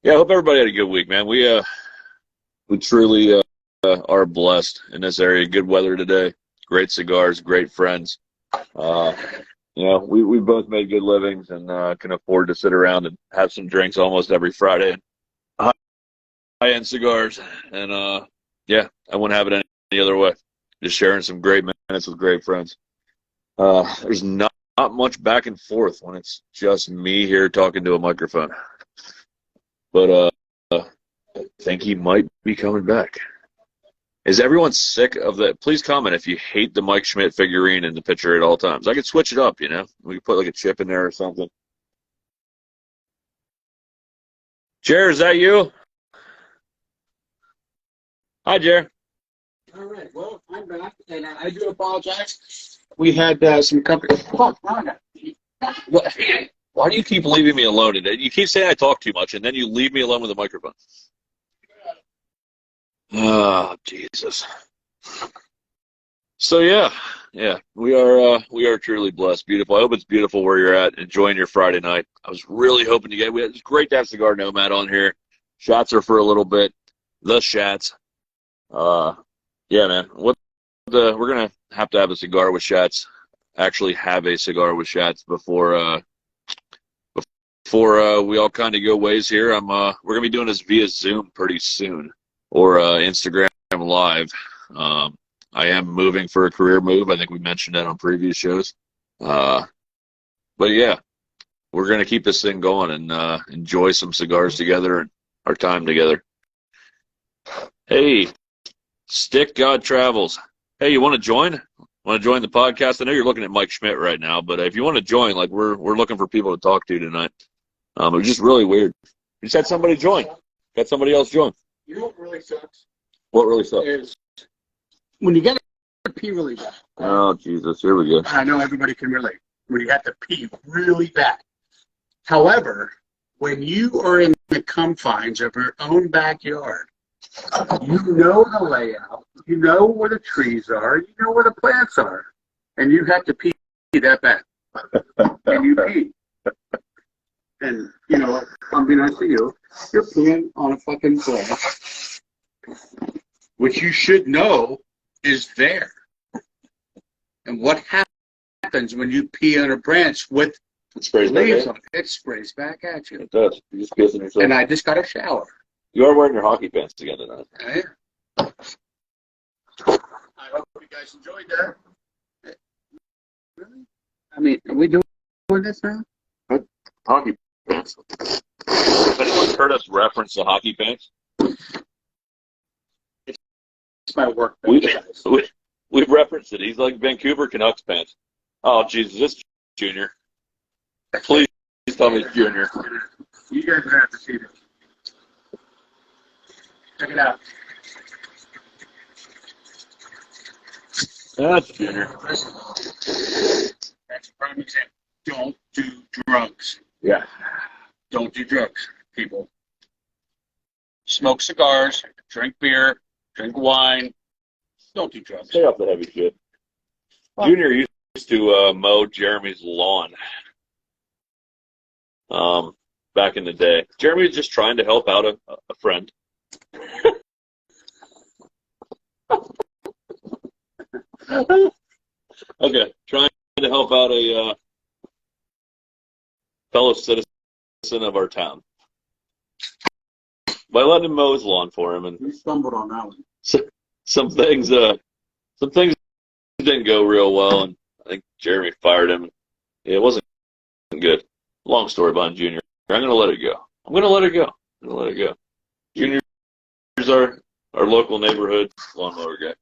yeah, I hope everybody had a good week, man. We truly are blessed in this area. Good weather today. Great cigars, great friends. We both made good livings and can afford to sit around and have some drinks almost every Friday. High-end cigars, and I wouldn't have it any other way. Just sharing some great minutes with great friends. There's not much back and forth when it's just me here talking to a microphone. But I think he might be coming back. Is everyone sick of that? Please comment if you hate the Mike Schmidt figurine in the picture at all times. I could switch it up, We could put like a chip in there or something. Jer, is that you? Hi, Jer. All right. Well, I'm back, and I do apologize. We had some company. Why do you keep leaving me alone? You keep saying I talk too much, and then you leave me alone with the microphone. Oh, Jesus. So yeah, we are truly blessed. Beautiful. I hope it's beautiful where you're at, enjoying your Friday night. I was really hoping it's great to have Cigar Nomad on here. Shots are for a little bit. The Shats. Yeah, man. We're gonna have to have a cigar with Shats. Actually, have a cigar with Shats before we all kind of go ways here. We're gonna be doing this via Zoom pretty soon, or Instagram Live. I am moving for a career move. I think we mentioned that on previous shows. But yeah, we're gonna keep this thing going and enjoy some cigars together and our time together. Hey. Stick God Travels. Hey, you want to join? Want to join the podcast? I know you're looking at Mike Schmidt right now, but if you want to join, like we're looking for people to talk to tonight. It was just really weird. You just had somebody join. Got somebody else join. You know what really sucks? What really sucks? Is when you get to pee really bad. Oh, Jesus. Here we go. I know everybody can relate. When you have to pee really bad. However, when you are in the confines of your own backyard, you know the layout, you know where the trees are, you know where the plants are, and you have to pee that bad. And you pee. And, I'm being honest with you, you're peeing on a fucking grass, which you should know is there. And what happens when you pee on a branch with leaves on it? It sprays back at you. It does. You just pissing yourself. And I just got a shower. You are wearing your hockey pants again tonight. I am. I hope you guys enjoyed that. Really? I mean, are we doing this now? Hockey pants. Has anyone heard us reference the hockey pants? It's my work. We've referenced it. He's like Vancouver Canucks pants. Oh, Jesus, this Junior. Please tell me it's Junior. You guys are going to have to see this. Check it out. That's Junior. That's a prime example. Don't do drugs. Yeah. Don't do drugs, people. Smoke cigars, drink beer, drink wine. Don't do drugs. Stay off the heavy shit. Junior used to mow Jeremy's lawn back in the day. Jeremy was just trying to help out a friend. Okay, trying to help out a fellow citizen of our town by letting him mow his lawn for him, and You stumbled on that one. some things didn't go real well, and I think Jeremy fired him. It wasn't good. Long story behind Junior. I'm gonna let it go. Junior's our local neighborhood lawnmower guy.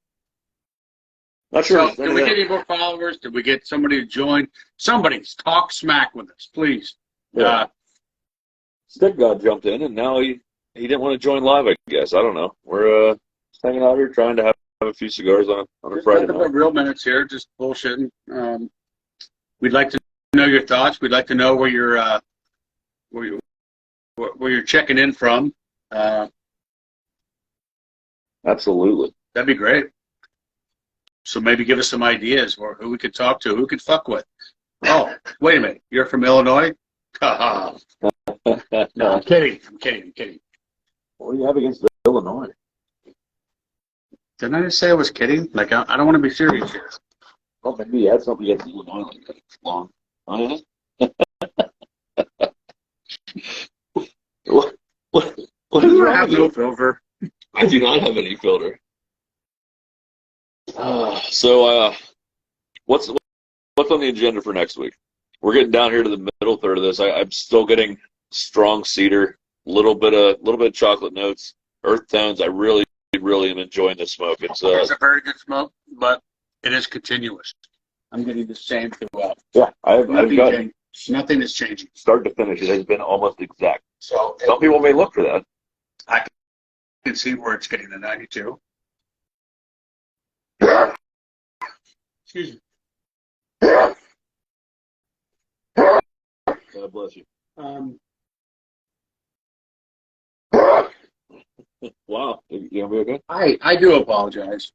Not sure. So, did we get any more followers? Did we get somebody to join? Somebody talk smack with us, please. Yeah. Stick God jumped in, and now he didn't want to join live, I guess. I don't know. We're just hanging out here trying to have a few cigars on a Just Friday talking night. about real minutes here, just bullshitting. We'd like to know your thoughts. We'd like to know where you're checking in from. Absolutely. That'd be great. So maybe give us some ideas or who we could talk to, who we could fuck with. Oh, wait a minute. You're from Illinois? No, I'm kidding. I'm kidding. What do you have against Illinois? Didn't I just say I was kidding? Like, I don't want to be serious here. Well, maybe you had something against Illinois like that. It's long. Oh, yeah? What is You wrong have with no you? filter. I do not have any filter. So, what's on the agenda for next week? We're getting down here to the middle third of this. I'm still getting strong cedar, little bit of chocolate notes, earth tones. I really am enjoying the smoke. It's It's a very good smoke, but it is continuous. I'm getting the same throughout. yeah. I've got Nothing is changing. start to finish. It has been almost exact. So Some people may look for that. I can see where it's getting the 92. Excuse me. God bless you. Wow, you gonna be okay? I do apologize.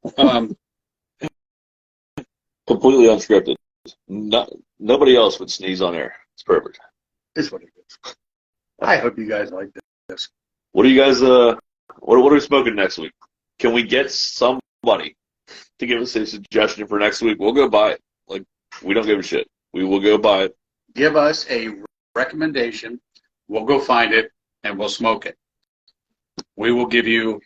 Completely unscripted. Nobody else would sneeze on air. It's perfect. It's what it is. I hope you guys like this. What are you guys? What are we smoking next week? Can we get somebody to give us a suggestion for next week? We'll go buy it. Like, we don't give a shit. We will go buy it. Give us a recommendation. We'll go find it and we'll smoke it. We will give you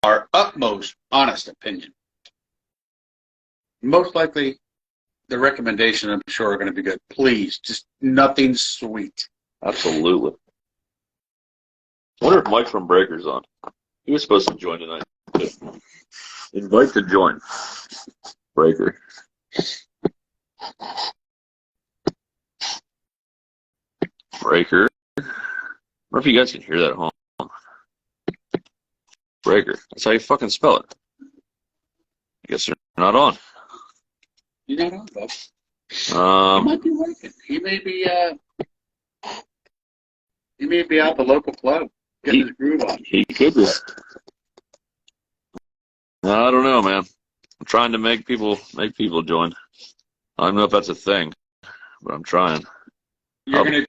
our utmost honest opinion. Most likely, the recommendation, I'm sure, are going to be good. Please, just nothing sweet. Absolutely. I wonder if Mike from Breaker's on. He was supposed to join tonight. Invite to join. Breaker. Breaker. I wonder if you guys can hear that at home. Breaker. That's how you fucking spell it. I guess they're not on. You're not on, folks. He Um, might be working. He may be out the local club getting his groove on. he could be. I don't know, man. I'm trying to make people join. I don't know if that's a thing, but I'm trying. You're going to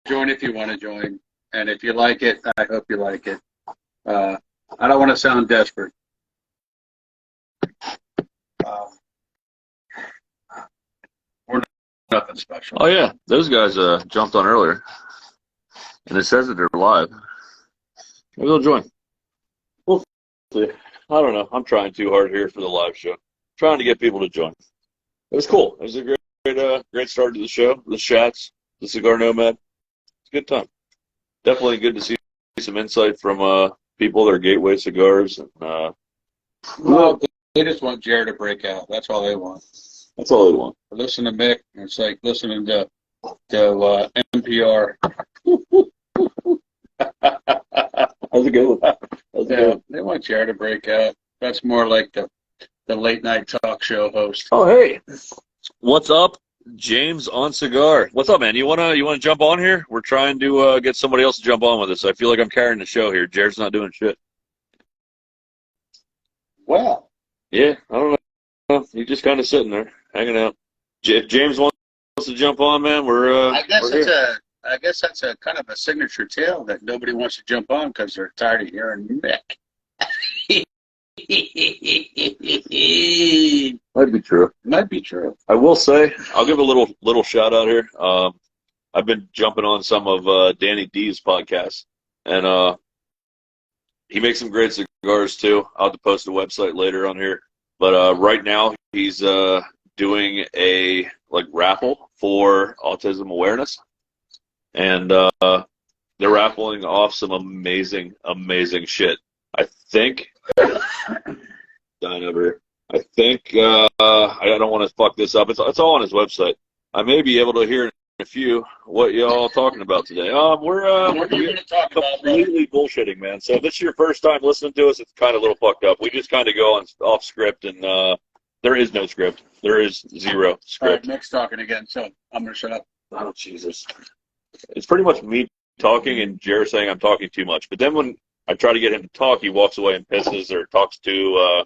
join if you want to join, and if you like it, I hope you like it. I don't want to sound desperate. We're nothing special. Oh yeah, those guys jumped on earlier, and it says that they're live. Maybe they'll join. We'll see. I don't know. I'm trying too hard here for the live show. Trying to get people to join. It was cool. It was a great start to the show. The chats, the Cigar Nomad. It's a good time. Definitely good to see some insight from people, their gateway cigars, and Well, they just want Jared to break out. That's all they want. that's all they want. Listen to Mick. It's like listening to NPR. How's it going? How's it Yeah, going? they want Jared to break out. That's more like the late night talk show host. Oh hey, what's up, James on Cigar? What's up, man? You wanna jump on here? We're trying to get somebody else to jump on with us. I feel like I'm carrying the show here. Jared's not doing shit. Well, Yeah, I don't know. He's just kind of sitting there, hanging out. If James wants to jump on, man, we're I guess that's a kind of a signature tale that nobody wants to jump on because they're tired of hearing Mick. Might be true. Might be true. I will say, I'll give a little shout out here. I've been jumping on some of Danny D's podcasts, and he makes some great cigars too. I'll have to post a website later on here. But right now he's doing a raffle for autism awareness, and they're raffling off some amazing shit. I think dying over here. I think I don't want to fuck this up. It's all on his website. I may be able to hear a few. What y'all talking about today? What are you going to talk about, bro? Completely bullshitting, man. So if this is your first time listening to us, it's kind of a little fucked up. We just kind of go on off script, and there is no script. There is zero All right, script. Nick's talking again, so I'm going to shut up. Oh, Jesus. It's pretty much me talking and Jared saying I'm talking too much. But then when I try to get him to talk, he walks away and pisses or talks to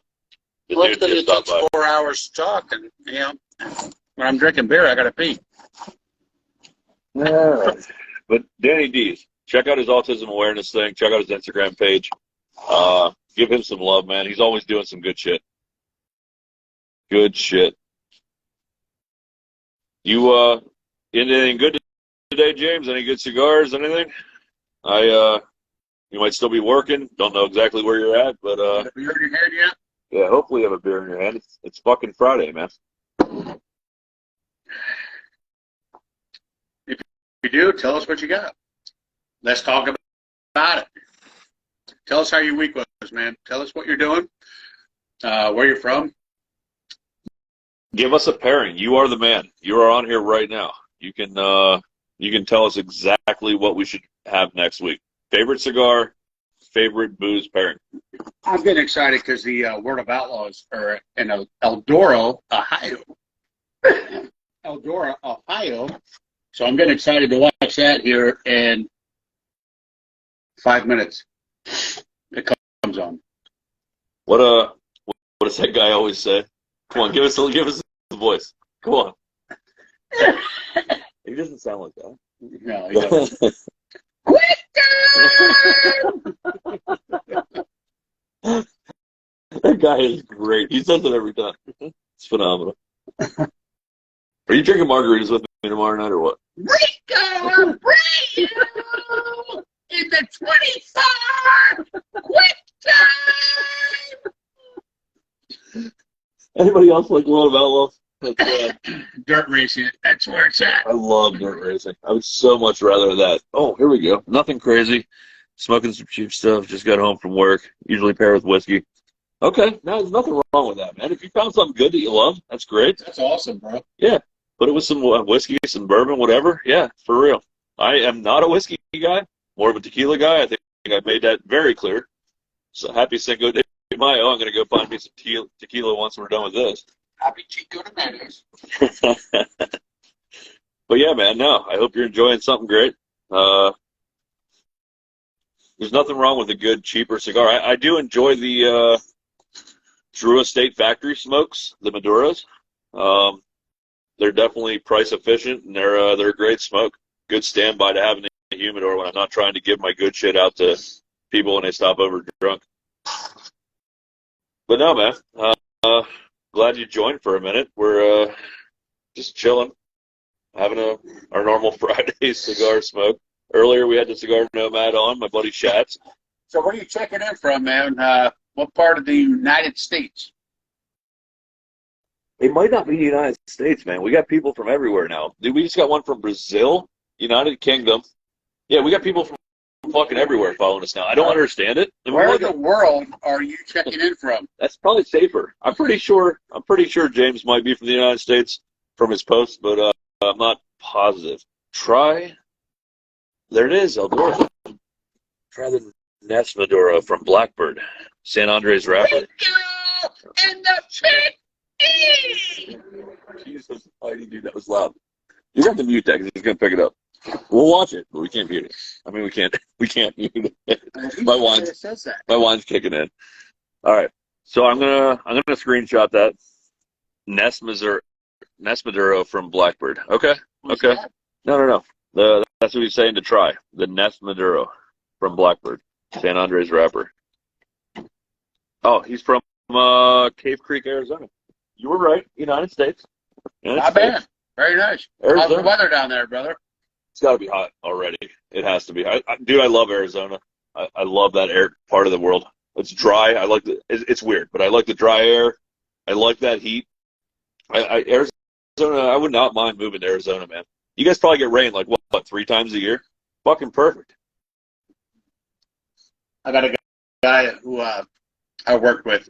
the Well, dude because that it stopped takes by. 4 hours to talk, and, when I'm drinking beer, I got to pee. But Danny D's, check out his autism awareness thing. Check out his Instagram page. Give him some love, man. He's always doing some good shit. Good shit. You anything good today, James? Any good cigars? Anything? You might still be working. Don't know exactly where you're at, but Have you beer in your hand yet? yeah. Hopefully, you have a beer in your hand. It's fucking Friday, man. If you do, tell us what you got. Let's talk about it. Tell us how your week was, man. Tell us what you're doing, where you're from. Give us a pairing. You are the man. You are on here right now. You can tell us exactly what we should have next week. Favorite cigar, favorite booze pairing. I'm getting excited because the Word of Outlaws are in Eldora, Ohio. Eldora, Ohio. So I'm getting excited to watch that here in 5 minutes. It comes on. What does that guy always say? Come on, give us the voice. Come on. He doesn't sound like that. No, he doesn't. That guy is great. He says it every time. It's phenomenal. Are you drinking margaritas with me tomorrow night or what? Rico, I'll bring you in the 24 quick time. Anybody else like World of Outlaws? Dirt racing, that's where it's at. I love dirt racing. I would so much rather that. Oh, here we go. Nothing crazy. Smoking some cheap stuff. Just got home from work. Usually pair with whiskey. Okay, no, there's nothing wrong with that, man. If you found something good that you love, that's great. That's awesome, bro. Yeah, put it with some whiskey, some bourbon, whatever. Yeah, for real. I am not a whiskey guy, more of a tequila guy. I think I made that very clear. So happy Cinco de Mayo. I'm going to go find me some tequila once we're done with this. Happy Chico de Manos. But yeah, man, no, I hope you're enjoying something great. There's nothing wrong with a good, cheaper cigar. I do enjoy the Drew Estate Factory smokes, the Maduros. They're definitely price efficient, and they're a great smoke. Good standby to have in the humidor when I'm not trying to give my good shit out to people when they stop over drunk. But no, man, glad you joined for a minute. We're just chilling, having our normal Friday cigar smoke. Earlier we had the Cigar Nomad on, my buddy Shatz. So where are you checking in from, man? What part of the United States? It might not be the United States, man. We got people from everywhere now. Dude, we just got one from Brazil, United Kingdom. Yeah, we got people from fucking everywhere following us now. I don't understand it. Where in the world are you checking in from? That's probably safer. I'm pretty sure James might be from the United States from his post, but I'm not positive. There it is, Eldora. Try the Nest Maduro from Blackbird, San Andres wrapper. And the chick. Jesus, Heidi, dude, that was loud. You got the mute that because he's gonna pick it up. We'll watch it, but we can't mute it. I mean, we can't mute it. My wine's kicking in. All right, so I'm gonna screenshot that Nest Maduro from Blackbird. Okay. No. That's what he's saying to try. The Nest Maduro from Blackbird, San Andres wrapper. Oh, he's from Cave Creek, Arizona. You were right. United States. Not bad. Very nice. Arizona. How's the weather down there, brother? It's got to be hot already. It has to be. Dude, I love Arizona. I love that air part of the world. It's dry. It's weird, but I like the dry air. I like that heat. Arizona, I would not mind moving to Arizona, man. You guys probably get rain like what 3 times a year? Fucking perfect. I got a guy who I worked with,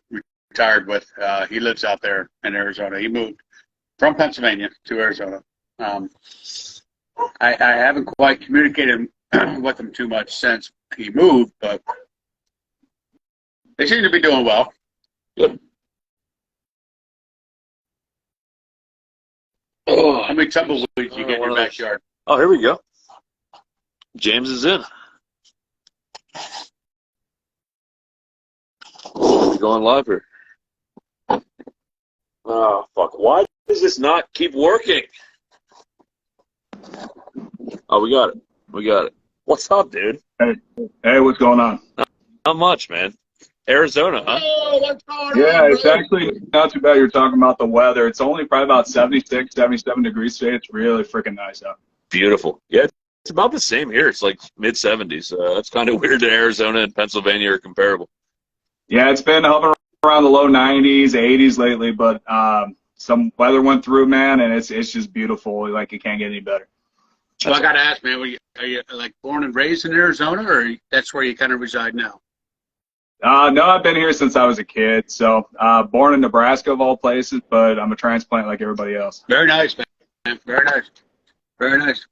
retired with. He lives out there in Arizona. He moved from Pennsylvania to Arizona. I haven't quite communicated with him too much since he moved, but they seem to be doing well. Good. Oh, how many tumbleweeds you get in your backyard? Oh, here we go. James is in. Going live here. Oh, fuck. Why does this not keep working? Oh, we got it. We got it. What's up, dude? Hey, what's going on? Not much, man. Arizona, huh? Oh, what's going on, Yeah, it's brother? actually not too bad. You're talking about the weather. It's only probably about 76, 77 degrees today. It's really freaking nice out. Beautiful. Yeah, it's about the same here. It's like mid-70s. That's kind of weird that Arizona and Pennsylvania are comparable. Yeah, it's been hovering around the low 90s, 80s lately, but some weather went through, man, and it's just beautiful. Like, it can't get any better. So I got to ask, man, are you like born and raised in Arizona, or that's where you kind of reside now? No, I've been here since I was a kid. So, born in Nebraska of all places, but I'm a transplant like everybody else. Very nice, man. Very nice. Very nice.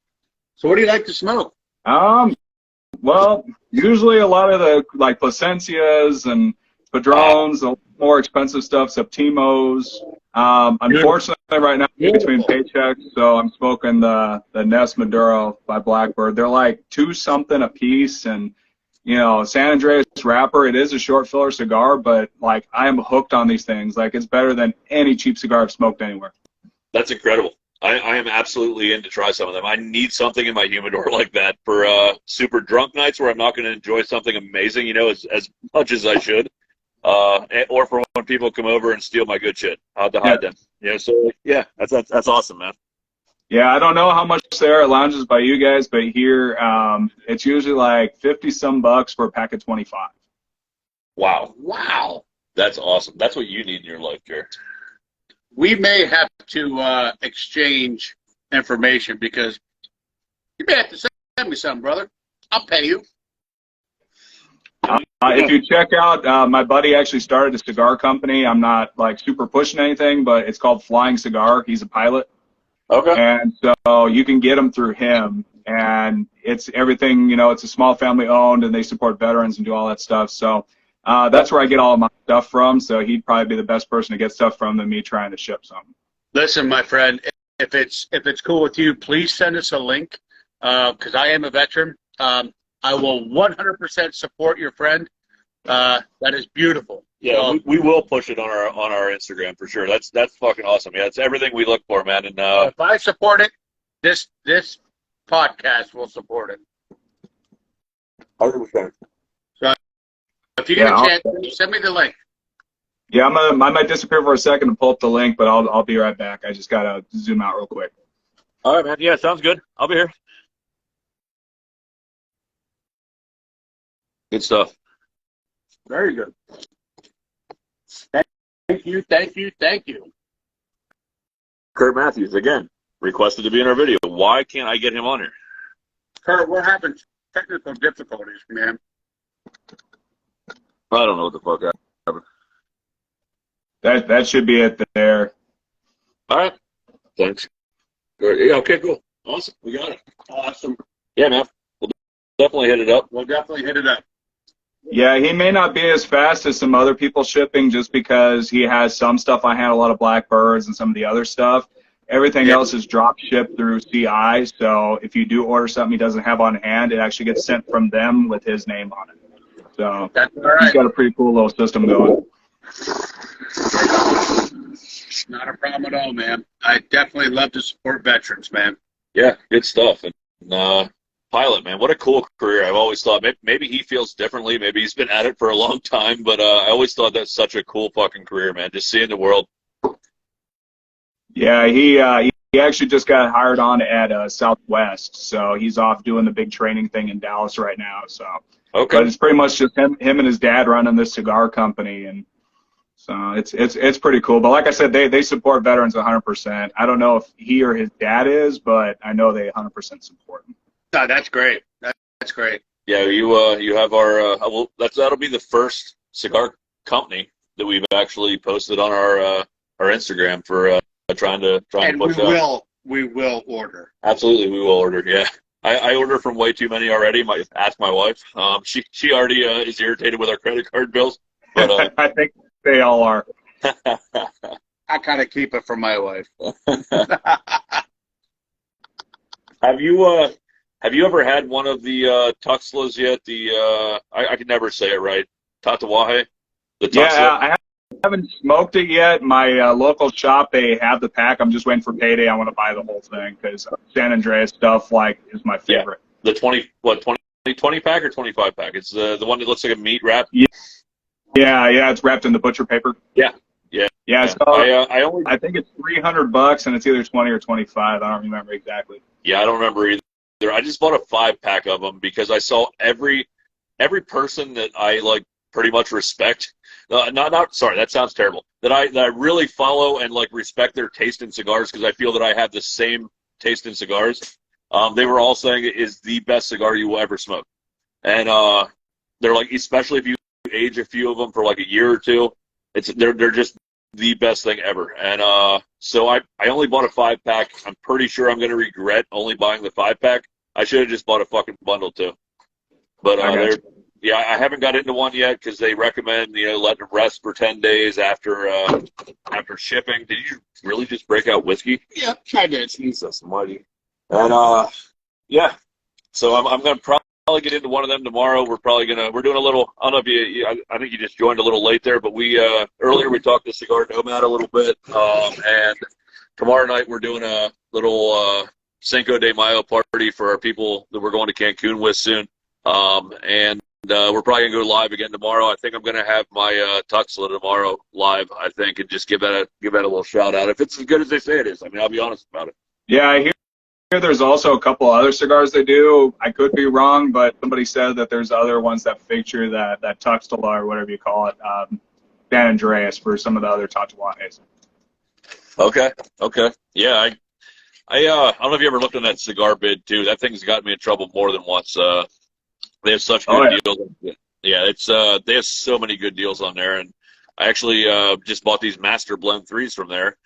So what do you like to smoke? Well, usually a lot of the like Placencias and Padrones, the more expensive stuff, Septimos. Unfortunately, right now between paychecks, so I'm smoking the Nest Maduro by Blackbird. They're like $2 something a piece, and you know, San Andreas wrapper. It is a short filler cigar, but like I am hooked on these things. Like it's better than any cheap cigar I've smoked anywhere. That's incredible. I am absolutely in to try some of them. I need something in my humidor like that for super drunk nights where I'm not going to enjoy something amazing, you know, as much as I should. Or for when people come over and steal my good shit. I'll have to hide them. You know, so yeah, that's awesome, man. Yeah, I don't know how much they are at lounges by you guys, but here it's usually like 50 some bucks for a pack of 25. Wow. Wow. That's awesome. That's what you need in your life, Jared. We may have to exchange information because you may have to send me something, brother. I'll pay you. If you check out, my buddy actually started a cigar company. I'm not like super pushing anything, but it's called Flying Cigar. He's a pilot. Okay. And so you can get them through him. And it's everything, you know, it's a small family owned and they support veterans and do all that stuff. So that's where I get all of my stuff from. So he'd probably be the best person to get stuff from than me trying to ship something. Listen, my friend, if it's cool with you, please send us a link because I am a veteran. I will 100% support your friend. That is beautiful. Yeah, we will push it on our Instagram for sure. That's fucking awesome. Yeah, it's everything we look for, man. And if I support it, this podcast will support it. 100%. So if you get a chance, send me the link. Yeah, I might disappear for a second to pull up the link, but I'll be right back. I just gotta zoom out real quick. All right, man. Yeah, sounds good. I'll be here. Good stuff. Very good. Thank you. Kurt Matthews, again, requested to be in our video. Why can't I get him on here? Kurt, we're having technical difficulties, man. I don't know what the fuck happened. That should be it there. All right. Thanks. Yeah, okay, cool. Awesome. We got it. Awesome. Yeah, man. We'll definitely hit it up. We'll definitely hit it up. Yeah, he may not be as fast as some other people shipping just because he has some stuff. I handle a lot of Blackbirds and some of the other stuff. Everything else is drop shipped through CI. So if you do order something he doesn't have on hand, it actually gets sent from them with his name on it. So that's all right. He's got a pretty cool little system going. Not a problem at all, man. I definitely love to support veterans, man. Yeah, good stuff. And pilot, man, what a cool career. I've always thought maybe he feels differently. Maybe he's been at it for a long time, but I always thought that's such a cool fucking career, man. Just seeing the world. Yeah, he actually just got hired on at Southwest, so he's off doing the big training thing in Dallas right now. So, okay, but it's pretty much just him and his dad running this cigar company, and so it's pretty cool. But like I said, they support veterans 100%. I don't know if he or his dad is, but I know they 100% support him. No, that's great. That's great. Yeah, you have our that'll be the first cigar company that we've actually posted on our Instagram for trying to push out. we will order. Absolutely, we will order. Yeah, I order from way too many already. Ask my wife. She already is irritated with our credit card bills. But I think they all are. I kind of keep it for my wife. Have you ever had one of the Tuxlas yet? I can never say it right. Tatawahe? The Tuxla? Yeah, I haven't smoked it yet. My local shop, they have the pack. I'm just waiting for payday. I want to buy the whole thing because San Andreas stuff is my favorite. Yeah. The 20 pack or 25 pack? It's the one that looks like a meat wrap. Yeah, it's wrapped in the butcher paper. Yeah. So I think it's $300 and it's either 20 or 25. I don't remember exactly. Yeah, I don't remember either. I just bought a 5-pack of them because I saw every person that I pretty much respect. Sorry, that sounds terrible. That I really follow and respect their taste in cigars because I feel that I have the same taste in cigars. They were all saying it is the best cigar you will ever smoke, and they're especially if you age a few of them for a year or two, they're just the best thing ever. And so I only bought a 5-pack. I'm pretty sure I'm going to regret only buying the 5-pack. I should have just bought a fucking bundle too. But I haven't got into one yet because they recommend letting them rest for 10 days after shipping. Did you really just break out whiskey? Yeah, I did. Jesus mighty. And yeah, so I'm going to probably get into one of them tomorrow. We're doing a little. I don't know if I think you just joined a little late there, but we earlier we talked to Cigar Nomad a little bit, and tomorrow night we're doing a little Cinco de Mayo party for our people that we're going to Cancun with soon. And we're probably gonna go live again tomorrow. I think I'm gonna have my Tuxla tomorrow live. I think, and just give that a little shout out if it's as good as they say it is. I mean, I'll be honest about it. Yeah, I hear there's also a couple other cigars they do. I could be wrong, but somebody said that there's other ones that feature that Tuxla or whatever you call it, San Andreas for some of the other Tatuajes. Okay. Yeah, I don't know if you ever looked on that cigar bid too. That thing's gotten me in trouble more than once. They have such good deals. Yeah, they have so many good deals on there. And I actually just bought these Master Blend 3s from there.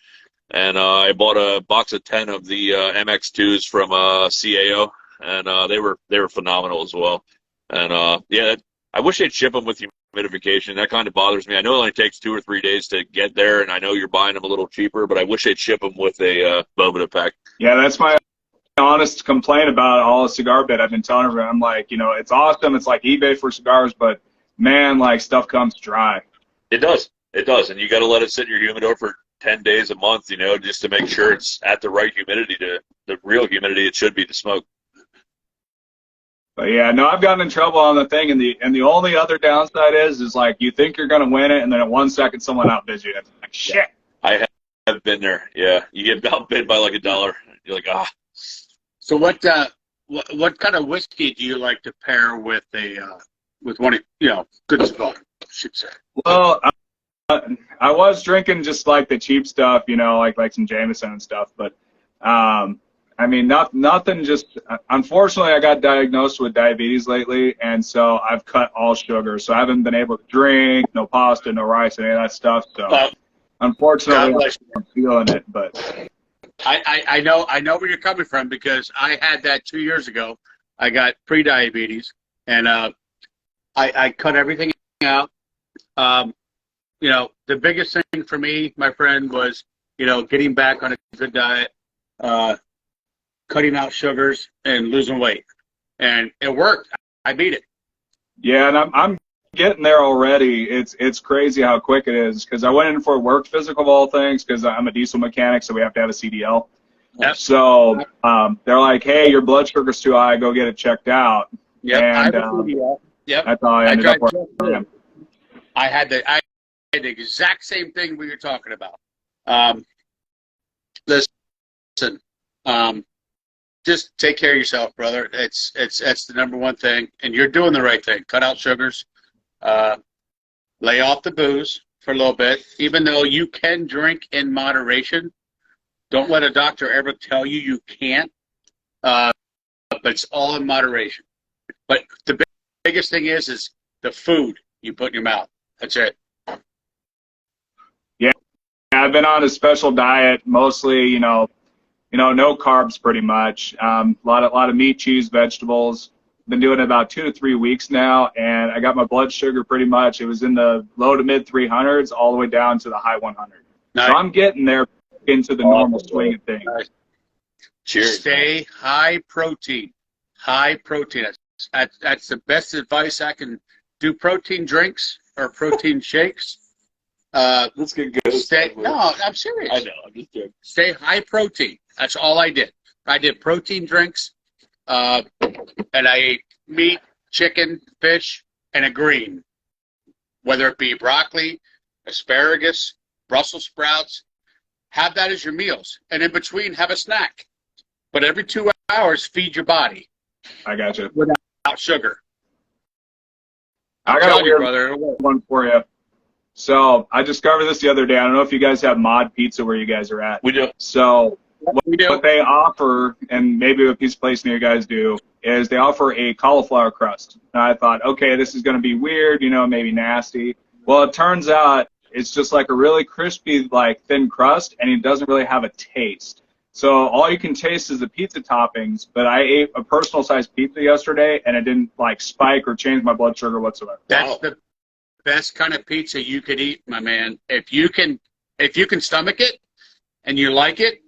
And I bought a box of 10 of the MX2s from CAO, and they were phenomenal as well. And I wish they'd ship them with humidification. That kind of bothers me. I know it only takes 2 or 3 days to get there, and I know you're buying them a little cheaper, but I wish they'd ship them with a Boveda pack. Yeah, that's my honest complaint about all the cigar bit. I've been telling everyone, I'm like, it's awesome. It's like eBay for cigars, but man, stuff comes dry. It does, and you got to let it sit in your humidor for 10 days a month, just to make sure it's at the right humidity, the real humidity it should be to smoke. But yeah, no, I've gotten in trouble on the thing, and the only other downside is you think you're gonna win it, and then in 1 second someone outbids you. It's like shit. I have been there. Yeah, you get outbid by $1. You're like, ah. So what kind of whiskey do you like to pair with with one good cigar, I should say? Well, I was drinking just the cheap stuff, like some Jameson and stuff, but I mean, nothing. Just unfortunately, I got diagnosed with diabetes lately, and so I've cut all sugar. So I haven't been able to drink, no pasta, no rice, any of that stuff. So unfortunately, I'm feeling it. But I know where you're coming from because I had that 2 years ago. I got pre-diabetes, and I cut everything out. The biggest thing for me, my friend, was getting back on a good diet. Cutting out sugars and losing weight, and it worked. I beat it. Yeah, and I'm getting there already. It's crazy how quick it is because I went in for a work physical of all things because I'm a diesel mechanic, so we have to have a CDL. Yep. So they're like, hey, your blood sugar's too high. Go get it checked out. Yep. And yep. that's how I ended up where I am. I had the exact same thing we were talking about. Listen. Just take care of yourself, brother. It's the number one thing, and you're doing the right thing. Cut out sugars, lay off the booze for a little bit. Even though you can drink in moderation, don't let a doctor ever tell you can't. But it's all in moderation. But the biggest thing is the food you put in your mouth. That's it. Yeah, I've been on a special diet, mostly, no carbs pretty much. A lot of meat, cheese, vegetables. Been doing it about 2 to 3 weeks now, and I got my blood sugar pretty much. It was in the low to mid 300s, all the way down to the high 100. Nice. So I'm getting there into the normal swing of things. Nice. Cheers. Stay high protein. High protein. That's the best advice I can do. Protein drinks or protein shakes. Let's get good. No, I'm serious. I know. I'm just joking. Stay high protein. That's all I did. I did protein drinks, and I ate meat, chicken, fish, and a green, whether it be broccoli, asparagus, Brussels sprouts. Have that as your meals, and in between, have a snack. But every 2 hours, feed your body I got you. without sugar. I got a weird brother. one for you. So I discovered this the other day. I don't know if you guys have Mod Pizza where you guys are at. We do. So We do. what they offer, and maybe a pizza place near you guys do, is they offer a cauliflower crust. And I thought, okay, this is going to be weird, maybe nasty. Well, it turns out it's just like a really crispy, like thin crust, and it doesn't really have a taste. So all you can taste is the pizza toppings, but I ate a personal sized pizza yesterday, and it didn't like spike or change my blood sugar whatsoever. That's the best kind of pizza you could eat, my man. If you can stomach it and you like it,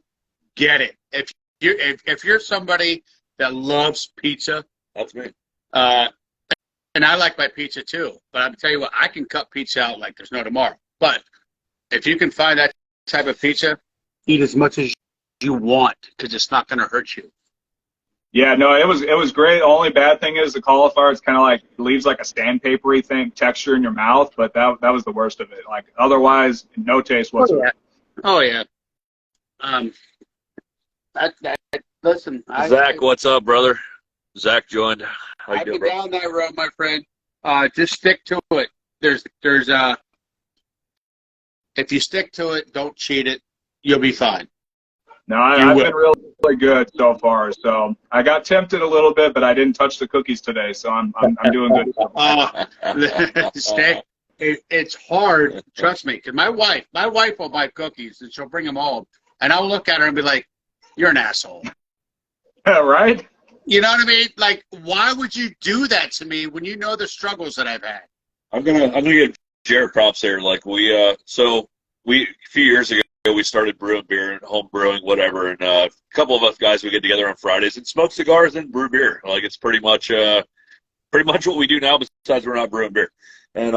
get it. If you're somebody that loves pizza, That's me. and I like my pizza too, but I'm tell you what, I can cut pizza out like there's no tomorrow. But if you can find that type of pizza, eat as much as you want because it's not going to hurt you. Yeah, no, it was great. The only bad thing is the cauliflower. It's kind of like it leaves like a sandpapery thing texture in your mouth, but that was the worst of it. Like otherwise, no taste whatsoever. Oh yeah. Listen, Zach, what's up, brother? Zach joined. How you I've doing, been bro? down that road, my friend. Just stick to it. There's if you stick to it, don't cheat it, you'll be fine. No, I've been really good so far. So I got tempted a little bit, but I didn't touch the cookies today, so I'm doing good. It's hard, trust me, because my wife will buy cookies and she'll bring them home, and I'll look at her and be like, "You're an asshole." Right? You know what I mean? Like, why would you do that to me when you know the struggles that I've had? I'm gonna give Jared props here. Like a few years ago we started brewing beer and home brewing, whatever, and a couple of us guys we get together on Fridays and smoke cigars and brew beer. Like it's pretty much what we do now. Besides we're not brewing beer, and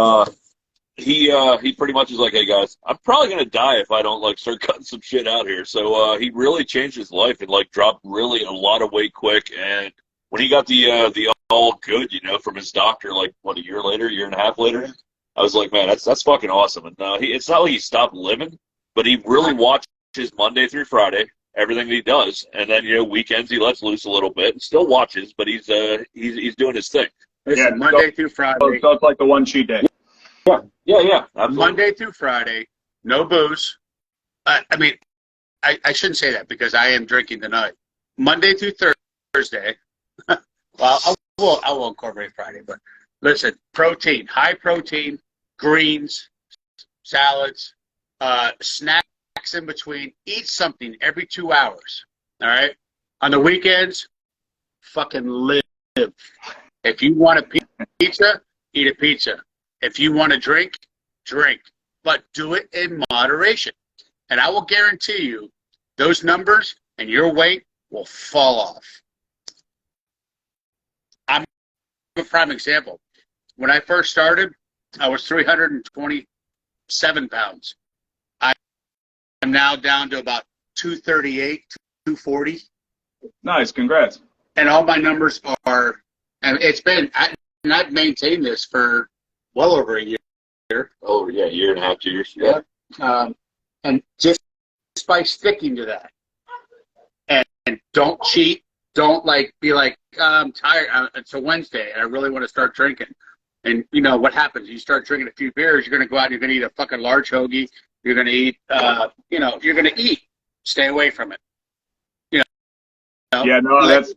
he pretty much is like, hey guys, I'm probably gonna die if I don't like start cutting some shit out here. So he really changed his life and like dropped really a lot of weight quick. And when he got the all good, from his doctor, like what, a year and a half later, I was like, man, that's fucking awesome. And it's not like he stopped living, but he really watches Monday through Friday, everything that he does, and then weekends he lets loose a little bit and still watches, but he's doing his thing. Listen, Yeah, Monday through Friday. So it's like the one cheat day. Yeah. Absolutely. Monday through Friday, no booze. I mean, I shouldn't say that because I am drinking tonight. Monday through Thursday. Well, I will incorporate Friday, but listen, protein, high protein, greens, salads, snacks in between. Eat something every 2 hours. All right. On the weekends, fucking live. If you want a pizza, eat a pizza. If you want to drink, but do it in moderation. And I will guarantee you those numbers and your weight will fall off. I'm a prime example. When I first started, I was 327 pounds. I'm now down to about 238, 240. Nice, congrats. And all my numbers are, and I've maintained this for well over a year. Oh yeah, year and a half, 2 years. Yeah. And just by sticking to that, and don't cheat, don't be like, I'm tired. It's a Wednesday, and I really want to start drinking. And what happens? You start drinking a few beers, you're going to go out and you're going to eat a fucking large hoagie. You're going to eat, you're going to eat. Stay away from it. Yeah, no, I've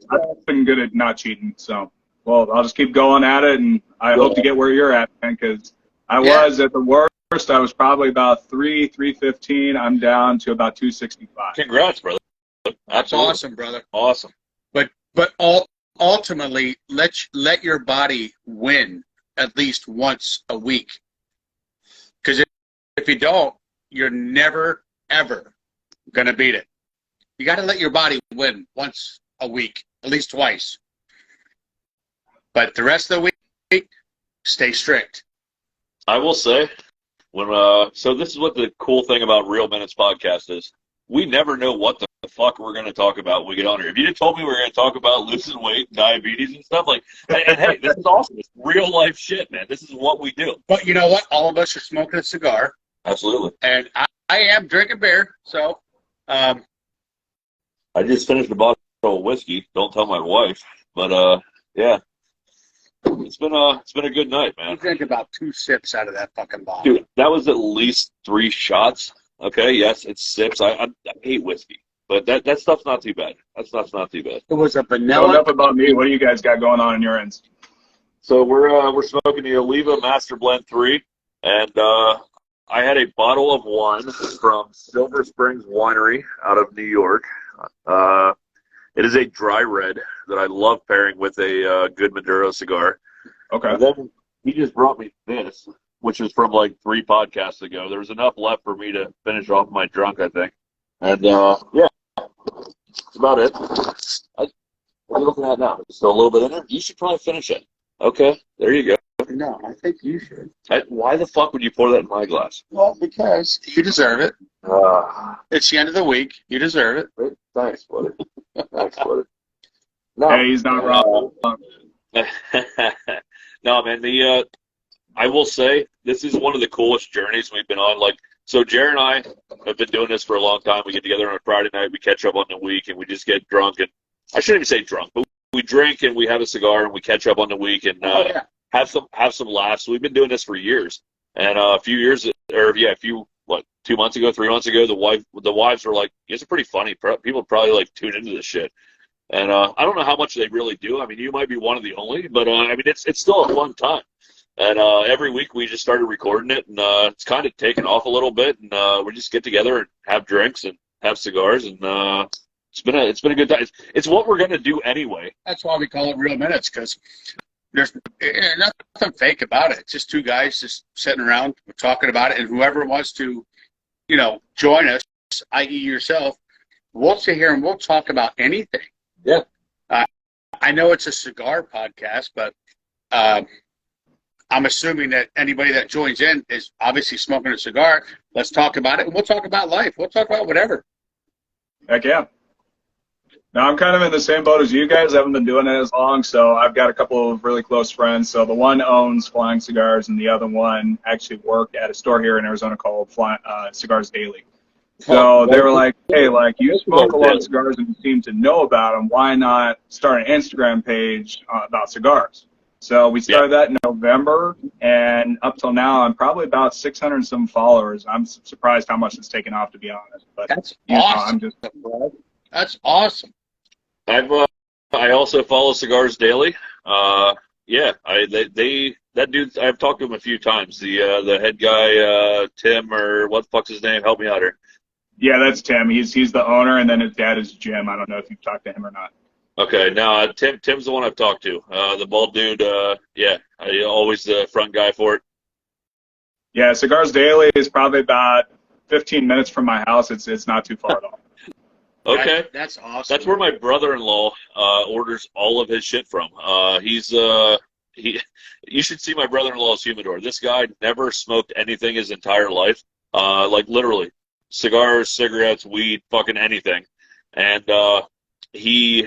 been good at not cheating. So, well, I'll just keep going at it, and I hope to get where you're at, man, because I was at the worst. I was probably about 315. I'm down to about 265. Congrats, brother. That's Absolutely. awesome, brother. Awesome. But ultimately, let your body win at least once a week. Because if you don't, you're never, ever going to beat it. You got to let your body win once a week, at least twice. But the rest of the week, stay strict. I will say, so this is what the cool thing about Real Minutes podcast is. We never know what the fuck we're going to talk about when we get on here. If you had told me we were going to talk about losing weight, diabetes, and stuff, and hey, this is awesome. It's real life shit, man. This is what we do. But you know what? All of us are smoking a cigar. Absolutely. And I am drinking beer, so. I just finished a bottle of whiskey. Don't tell my wife. But, yeah. It's been a good night, man. You drink about 2 sips out of that fucking bottle. Dude, that was at least 3 shots. Okay, yes, it's sips. I hate whiskey, but that stuff's not too bad. That stuff's not too bad. It was a So vanilla. enough about me. What do you guys got going on in your ends? So we're smoking the Oliva Master Blend 3, and I had a bottle of wine from Silver Springs Winery out of New York. It is a dry red that I love pairing with a good Maduro cigar. Okay. And then he just brought me this, which is from like 3 podcasts ago. There was enough left for me to finish off my drunk, I think. And yeah, that's about it. What are you looking at now? Still a little bit in there? You should probably finish it. Okay, there you go. No, I think you should. Why the fuck would you pour that in my glass? Well, because you deserve it. It's the end of the week. You deserve it. Thanks, buddy. Thanks, buddy. No, Hey, he's not wrong. no, man. I will say this is one of the coolest journeys we've been on. So Jared and I have been doing this for a long time. We get together on a Friday night, we catch up on the week, and we just get drunk. And I shouldn't even say drunk, but we drink and we have a cigar and we catch up on the week and have some laughs. We've been doing this for years. And a few years, 2 months ago, 3 months ago, the wives were like, "It's pretty funny. People probably like tune into this shit." And I don't know how much they really do. I mean, you might be one of the only, but I mean, it's still a fun time. And every week we just started recording it, and it's kind of taken off a little bit. And we just get together and have drinks and have cigars, and it's been a good time. It's what we're gonna do anyway. That's why we call it Real Minutes, because there's nothing fake about it. It's just 2 guys just sitting around talking about it, and whoever wants to, join us, i.e. yourself, we'll sit here and we'll talk about anything. Yeah. I know it's a cigar podcast, but I'm assuming that anybody that joins in is obviously smoking a cigar. Let's talk about it, and we'll talk about life. We'll talk about whatever. Heck yeah. Now, I'm kind of in the same boat as you guys. I haven't been doing it as long, so I've got a couple of really close friends. So the one owns Flying Cigars, and the other one actually worked at a store here in Arizona called Cigars Daily. So they were like, "Hey, you smoke a lot of cigars and you seem to know about them. Why not start an Instagram page about cigars?" So we started that in November, and up till now, I'm probably about 600 and some followers. I'm surprised how much it's taken off, to be honest. But That's awesome. That's awesome. I also follow Cigars Daily. That dude, I've talked to him a few times. The head guy, Tim, or what the fuck's his name? Help me out here. Yeah, that's Tim. He's the owner, and then his dad is Jim. I don't know if you've talked to him or not. Okay, now Tim's the one I've talked to. The bald dude, always the front guy for it. Yeah, Cigars Daily is probably about 15 minutes from my house. It's not too far at all. Okay, That's awesome. that's where my brother-in-law orders all of his shit from. You should see my brother-in-law's humidor. This guy never smoked anything his entire life, literally cigars, cigarettes, weed, fucking anything. And he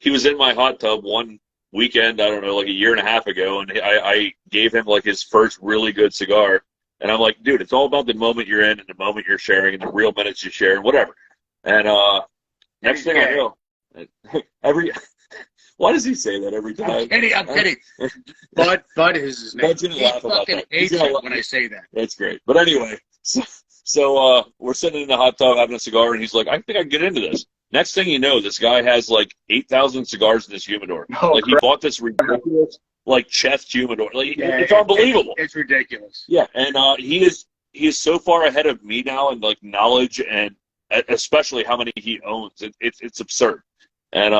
was in my hot tub one weekend, I don't know, like a year and a half ago, and I gave him like his first really good cigar. And I'm like, dude, it's all about the moment you're in and the moment you're sharing and the real minutes you share and whatever. And next thing I know, why does he say that every time? I'm kidding. Bud is his name. Bud's gonna He laugh about fucking that. hates it when I say that. That's great. But anyway, so we're sitting in the hot tub having a cigar, and he's like, I think I can get into this. Next thing you know, this guy has like 8,000 cigars in this humidor. He bought this ridiculous chest humidor. It's unbelievable. It's ridiculous. Yeah, and he is so far ahead of me now in knowledge and especially how many he owns. It's absurd. And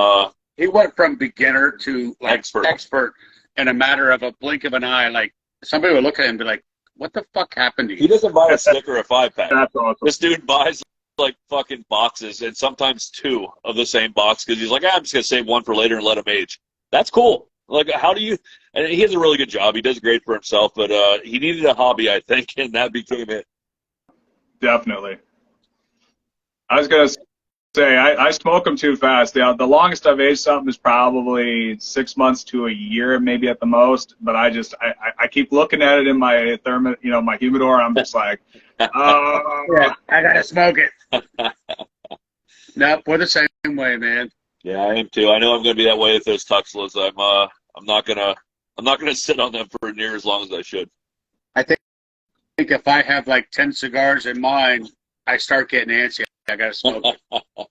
he went from beginner to like expert in a matter of a blink of an eye. Like somebody would look at him and be like, "What the fuck happened to you?" He doesn't buy a stick or a 5-pack. That's awesome. This dude buys like fucking boxes and sometimes 2 of the same box because he's like, I'm just gonna save one for later and let him age. That's cool. Like, how do you? And he has a really good job. He does great for himself, but he needed a hobby, I think, and that became it. Definitely. I was gonna say I smoke them too fast. The longest I've aged something is probably 6 months to a year, maybe at the most. But I keep looking at it in my my humidor. And I'm just like, yeah, I gotta smoke it. No, we're the same way, man. Yeah, I am too. I know I'm gonna be that way with those Tuxlas. I'm not gonna sit on them for near as long as I should. I think if I have like 10 cigars in mine, I start getting antsy. I gotta smoke it.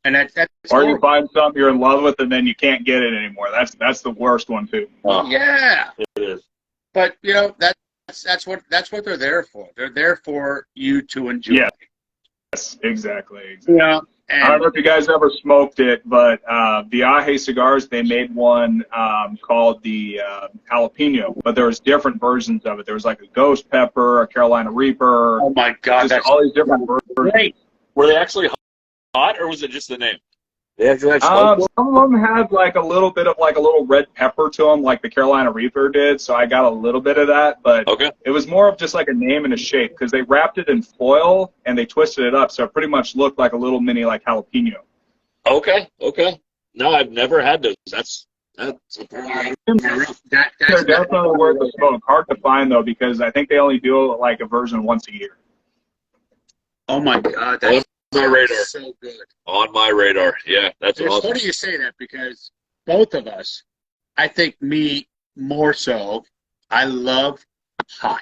And that's or you find something you're in love with and then you can't get it anymore. That's the worst one too. Yeah, it is. But that's what they're there for. They're there for you to enjoy. Yes, exactly. Yeah. And I don't know if you guys ever smoked it, but the Aje cigars, they made one called the jalapeno, but there was different versions of it. There was like a ghost pepper, a Carolina Reaper. oh my God, just all these different versions. great. Were they actually hot, or was it just the name? They actually had Some of them had like a little bit of like a little red pepper to them, like the Carolina Reaper did. So I got a little bit of that, but Okay. it was more of just like a name and a shape because they wrapped it in foil and they twisted it up, so it pretty much looked like a little mini like jalapeno. Okay. No, I've never had those. That's They're definitely worth the smoke. Hard to find though because I think they only do like a version once a year. Oh my God, on that's my radar. so good. On my radar. Yeah, that's It's awesome. funny you say that because both of us, I think me more so, I love hot.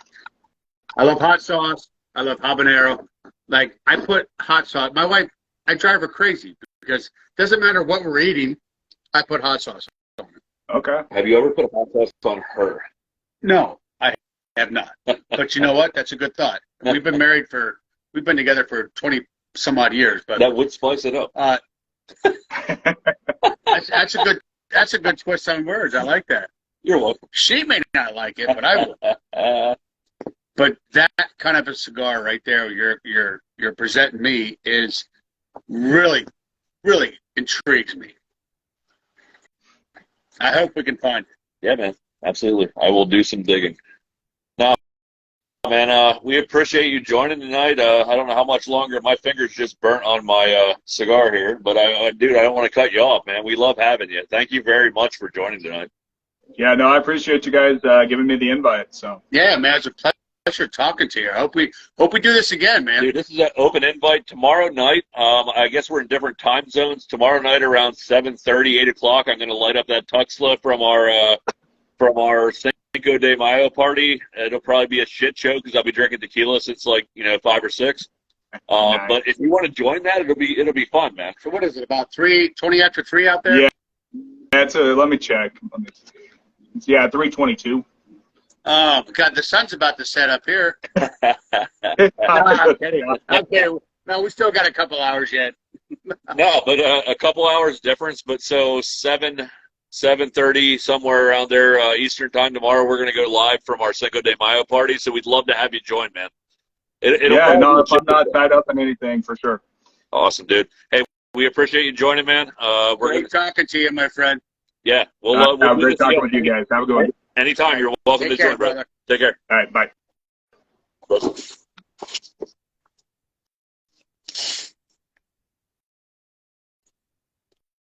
I love hot sauce. I love habanero. Like, I put hot sauce. My wife, I drive her crazy because it doesn't matter what we're eating, I put hot sauce on it. Okay. Have you ever put a hot sauce on her? No, I have not. But you know what? That's a good thought. We've been together for 20 some odd years, but That would spice it up. that's a good twist on words. I like that. You're welcome. She may not like it, but I will. But that kind of a cigar right there, you're presenting me is really, really intrigues me. I hope we can find it. Yeah, man. Absolutely. I will do some digging. Now, man, we appreciate you joining tonight. I don't know how much longer. My fingers just burnt on my cigar here, but dude, I don't want to cut you off, man. We love having you. Thank you very much for joining tonight. Yeah, no, I appreciate you guys giving me the invite. So Yeah, man, it's a pleasure talking to you. I hope we do this again, man. Dude, this is an open invite tomorrow night. I guess we're in different time zones. Tomorrow night around 7:30, 8 o'clock, I'm going to light up that Tuxla from our Cinco de Mayo party. It'll probably be a shit show because I'll be drinking tequila since 5 or 6. Nice. But if you want to join that, it'll be fun, man. So what is it, about 20 after 3 out there? Yeah, let me check. Yeah, 3:22. Oh, God, the sun's about to set up here. I'm Okay, no, we still got a couple hours yet. No, but a couple hours difference. But so 7:30 somewhere around there Eastern time tomorrow. We're gonna go live from our Cinco de Mayo party. So we'd love to have you join, man. Yeah, no, if I'm not tied up in anything, for sure. Awesome, dude. Hey, we appreciate you joining, man. Great talking to you, my friend. Yeah, we'll Have a do great this talking again. with you guys. Have a good one. Anytime. You're welcome Take to care, join, brother. brother. Take care. All right, bye.